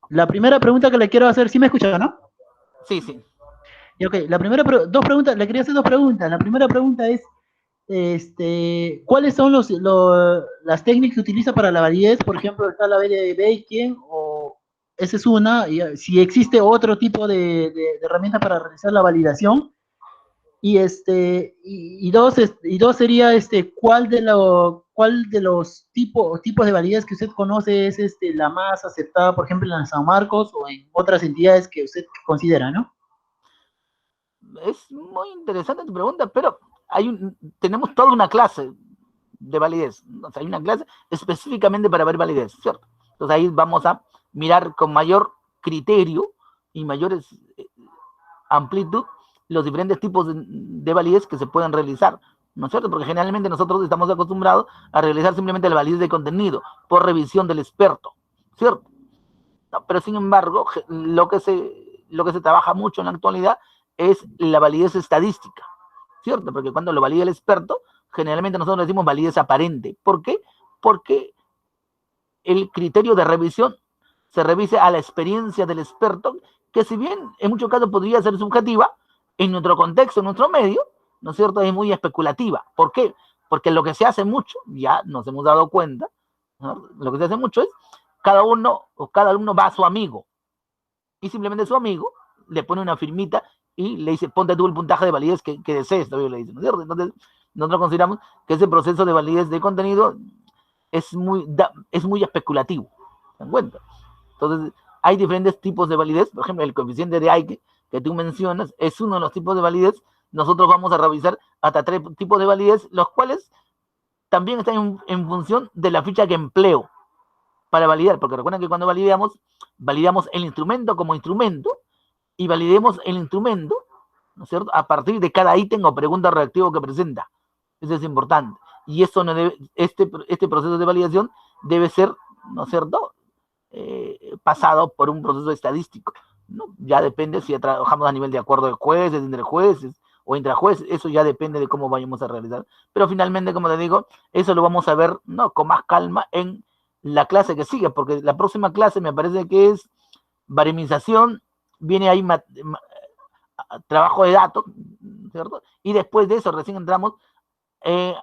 La primera pregunta que le quiero hacer, ¿sí me escucha, no? Sí, sí. Y ok, le quería hacer dos preguntas. La primera pregunta es, ¿cuáles son las técnicas que utiliza para la validez? Por ejemplo, está la de Baiken, o esa es una, y si existe otro tipo de herramienta para realizar la validación. Y dos sería, ¿cuál de los tipos de validez que usted conoce es la más aceptada, por ejemplo, en San Marcos o en otras entidades que usted considera, ¿no? Es muy interesante tu pregunta, pero tenemos toda una clase de validez. O sea, hay una clase específicamente para ver validez, ¿cierto? Entonces ahí vamos a mirar con mayor criterio y mayor amplitud los diferentes tipos de validez que se pueden realizar, ¿no es cierto? Porque generalmente nosotros estamos acostumbrados a realizar simplemente la validez de contenido por revisión del experto, ¿cierto? No, pero sin embargo, lo que se trabaja mucho en la actualidad es la validez estadística, ¿cierto? Porque cuando lo valida el experto, generalmente nosotros decimos validez aparente. ¿Por qué? Porque el criterio de revisión se revise a la experiencia del experto, que si bien en muchos casos podría ser subjetiva, en nuestro contexto, en nuestro medio, ¿no es cierto?, es muy especulativa. ¿Por qué? Porque lo que se hace mucho, ya nos hemos dado cuenta, ¿no? Lo que se hace mucho es, cada uno o cada alumno va a su amigo, y simplemente su amigo le pone una firmita y le dice, ponte tú el puntaje de validez que desees, todavía le dice, ¿no es cierto? Entonces, nosotros consideramos que ese proceso de validez de contenido es muy especulativo, ¿se dan cuenta? Entonces, hay diferentes tipos de validez. Por ejemplo, el coeficiente de Ike que tú mencionas es uno de los tipos de validez. Nosotros vamos a revisar hasta 3 tipos de validez, los cuales también están en función de la ficha que empleo para validar, porque recuerden que cuando validamos el instrumento como instrumento y validemos el instrumento, ¿no es cierto?, a partir de cada ítem o pregunta reactivo que presenta. Eso es importante. Y eso no debe, este proceso de validación debe ser, ¿no es cierto?, pasado por un proceso estadístico, ¿no? Ya depende si trabajamos a nivel de acuerdo de jueces, entre jueces o intrajueces, eso ya depende de cómo vayamos a realizar. Pero finalmente, como te digo, eso lo vamos a ver, ¿no?, con más calma en la clase que sigue, porque la próxima clase me parece que es baremización, viene ahí trabajo de datos, ¿cierto? Y después de eso recién entramos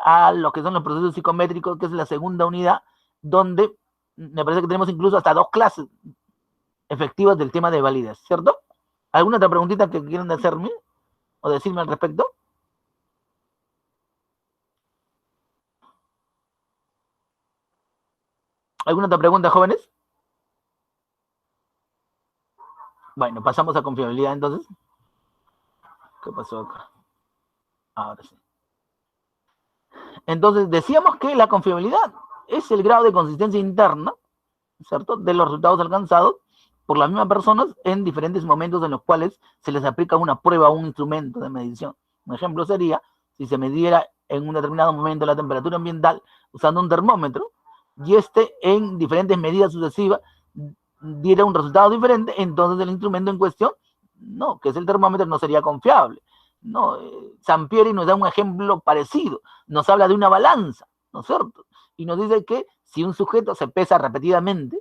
a lo que son los procesos psicométricos, que es la segunda unidad, donde me parece que tenemos incluso hasta 2 clases efectivas del tema de validez, ¿cierto? ¿Alguna otra preguntita que quieran hacerme o decirme al respecto? ¿Alguna otra pregunta, jóvenes? Bueno, pasamos a confiabilidad entonces. ¿Qué pasó acá? Ahora sí. Entonces, decíamos que la confiabilidad es el grado de consistencia interna, ¿cierto?, de los resultados alcanzados por las mismas personas en diferentes momentos en los cuales se les aplica una prueba o un instrumento de medición. Un ejemplo sería, si se midiera en un determinado momento la temperatura ambiental usando un termómetro, y en diferentes medidas sucesivas diera un resultado diferente, entonces el instrumento en cuestión, no, que es el termómetro, no sería confiable. No, Sampieri nos da un ejemplo parecido, nos habla de una balanza, ¿no es cierto? Y nos dice que si un sujeto se pesa repetidamente,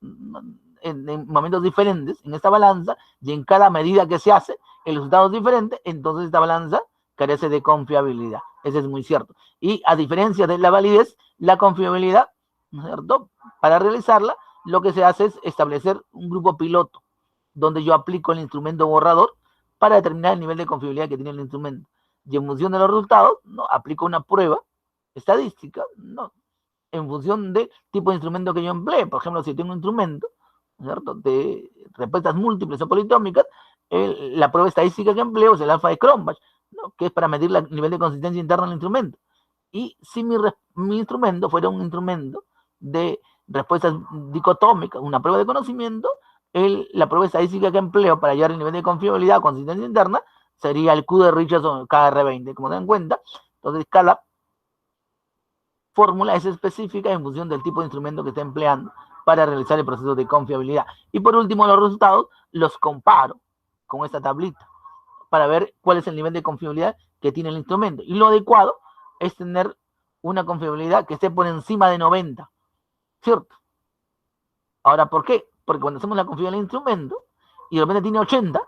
en momentos diferentes, en esta balanza, y en cada medida que se hace, el resultado es diferente, entonces esta balanza carece de confiabilidad. Eso es muy cierto. Y a diferencia de la validez, la confiabilidad, ¿no es cierto?, para realizarla, lo que se hace es establecer un grupo piloto, donde yo aplico el instrumento borrador para determinar el nivel de confiabilidad que tiene el instrumento. Y en función de los resultados, ¿no?, aplico una prueba estadística, ¿no?, en función del tipo de instrumento que yo emplee. Por ejemplo, si tengo un instrumento, ¿cierto?, de respuestas múltiples o politómicas, la prueba estadística que empleo es el alfa de Cronbach, ¿no?, que es para medir el nivel de consistencia interna del instrumento. Y si mi instrumento fuera un instrumento de respuestas dicotómicas, una prueba de conocimiento, la prueba estadística que empleo para hallar el nivel de confiabilidad o consistencia interna sería el Q de Richardson KR20, como se dan cuenta. Entonces, cada fórmula es específica en función del tipo de instrumento que esté empleando para realizar el proceso de confiabilidad. Y por último, los resultados los comparo con esta tablita para ver cuál es el nivel de confiabilidad que tiene el instrumento. Y lo adecuado es tener una confiabilidad que esté por encima de 90, ¿cierto? Ahora, ¿por qué? Porque cuando hacemos la confiabilidad del instrumento y de repente tiene 80,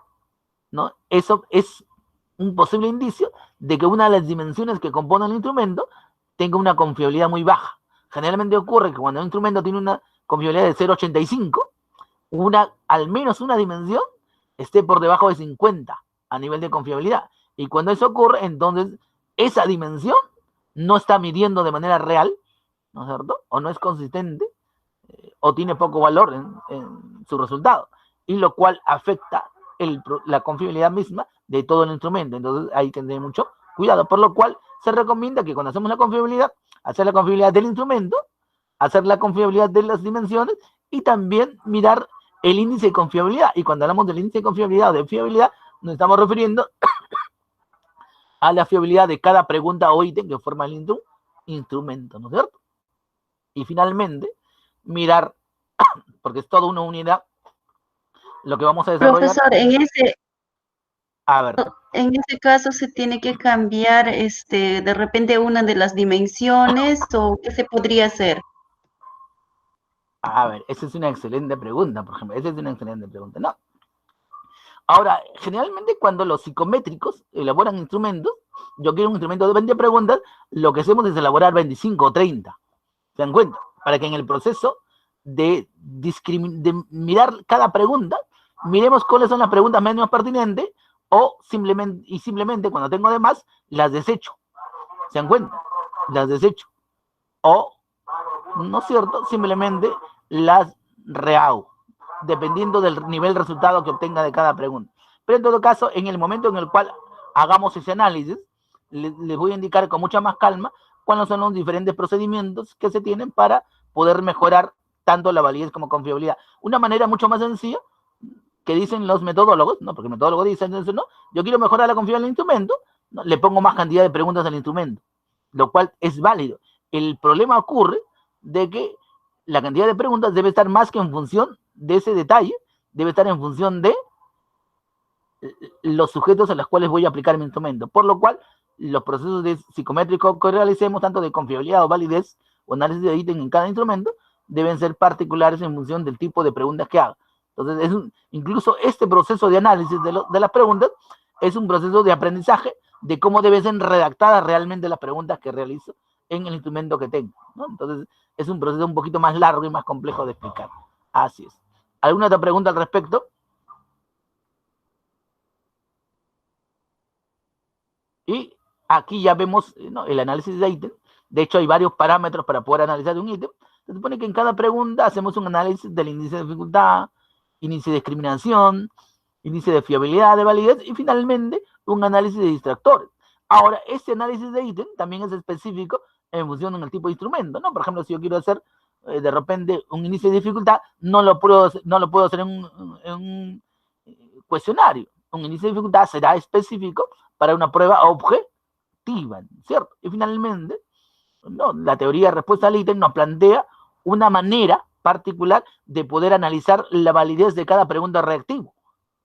¿no?, eso es un posible indicio de que una de las dimensiones que componen el instrumento tenga una confiabilidad muy baja. Generalmente ocurre que cuando un instrumento tiene una confiabilidad de 0,85, al menos una dimensión esté por debajo de 50 a nivel de confiabilidad. Y cuando eso ocurre, entonces esa dimensión no está midiendo de manera real, ¿no es cierto?, o no es consistente, o tiene poco valor en su resultado, y lo cual afecta la confiabilidad misma de todo el instrumento. Entonces hay que tener mucho cuidado, por lo cual se recomienda que cuando hacemos la confiabilidad, hacer la confiabilidad del instrumento, hacer la confiabilidad de las dimensiones y también mirar el índice de confiabilidad. Y cuando hablamos del índice de confiabilidad o de fiabilidad, nos estamos refiriendo a la fiabilidad de cada pregunta o ítem que forma el instrumento, ¿no es cierto? Y finalmente, mirar, porque es toda una unidad, lo que vamos a desarrollar. Profesor, A ver. En ese caso se tiene que cambiar de repente una de las dimensiones, o ¿qué se podría hacer? A ver, esa es una excelente pregunta, por ejemplo. Esa es una excelente pregunta. No. Ahora, generalmente cuando los psicométricos elaboran instrumentos, yo quiero un instrumento de 20 preguntas, lo que hacemos es elaborar 25 o 30. ¿Se dan cuenta? para que en el proceso de mirar cada pregunta, miremos cuáles son las preguntas menos pertinentes o simplemente cuando tengo de más, las desecho. ¿Se dan cuenta? Las desecho. O, ¿no es cierto? Simplemente las rehago, dependiendo del nivel de resultado que obtenga de cada pregunta. Pero en todo caso, en el momento en el cual hagamos ese análisis, les voy a indicar con mucha más calma cuáles son los diferentes procedimientos que se tienen para poder mejorar tanto la validez como confiabilidad. Una manera mucho más sencilla que dicen los metodólogos, ¿no? Porque el metodólogo dice, entonces, no, yo quiero mejorar la confiabilidad del instrumento, ¿no? Le pongo más cantidad de preguntas al instrumento, lo cual es válido. El problema ocurre de que la cantidad de preguntas debe estar más que en función de ese detalle, debe estar en función de los sujetos a los cuales voy a aplicar mi instrumento, por lo cual los procesos de psicométricos que realicemos, tanto de confiabilidad o validez o análisis de ítem en cada instrumento, deben ser particulares en función del tipo de preguntas que haga. Entonces, incluso este proceso de análisis de las preguntas es un proceso de aprendizaje de cómo deben ser redactadas realmente las preguntas que realizo en el instrumento que tengo, ¿no? Entonces, es un proceso un poquito más largo y más complejo de explicar. Así es. ¿Alguna otra pregunta al respecto? Y aquí ya vemos, ¿no?, el análisis de ítem. De hecho, hay varios parámetros para poder analizar un ítem. Se supone que en cada pregunta hacemos un análisis del índice de dificultad, índice de discriminación, índice de fiabilidad, de validez y finalmente un análisis de distractores. Ahora, este análisis de ítem también es específico en función del tipo de instrumento, ¿no? Por ejemplo, si yo quiero hacer de repente un índice de dificultad, no lo puedo hacer en un cuestionario. Un índice de dificultad será específico para una prueba objetiva, ¿cierto? Y finalmente, ¿no?, la teoría de respuesta al ítem nos plantea una manera particular de poder analizar la validez de cada pregunta reactiva,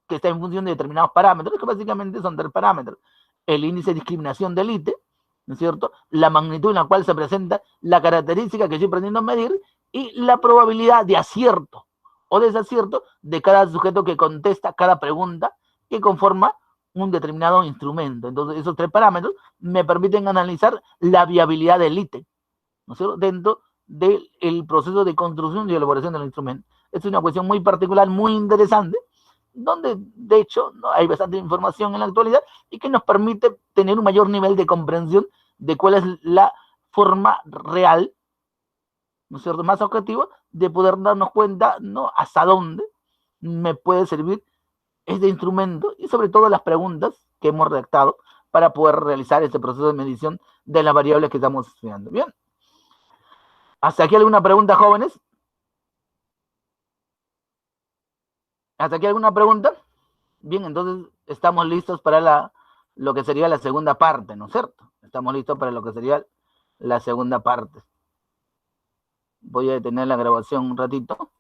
que está en función de determinados parámetros, que básicamente son 3 parámetros. El índice de discriminación del ítem, ¿no es cierto?, la magnitud en la cual se presenta la característica que estoy pretendiendo medir y la probabilidad de acierto o desacierto de cada sujeto que contesta cada pregunta que conforma un determinado instrumento. Entonces, esos 3 parámetros me permiten analizar la viabilidad del ítem, ¿no es cierto?, dentro del proceso de construcción y elaboración del instrumento. Es una cuestión muy particular, muy interesante, donde de hecho hay bastante información en la actualidad y que nos permite tener un mayor nivel de comprensión de cuál es la forma real, ¿no es cierto?, más objetiva de poder darnos cuenta, ¿no?, hasta dónde me puede servir este instrumento y sobre todo las preguntas que hemos redactado para poder realizar este proceso de medición de las variables que estamos estudiando. Bien. ¿Hasta aquí alguna pregunta, jóvenes? ¿Hasta aquí alguna pregunta? Bien, entonces estamos listos para lo que sería la segunda parte, ¿no es cierto? Estamos listos para lo que sería la segunda parte. Voy a detener la grabación un ratito.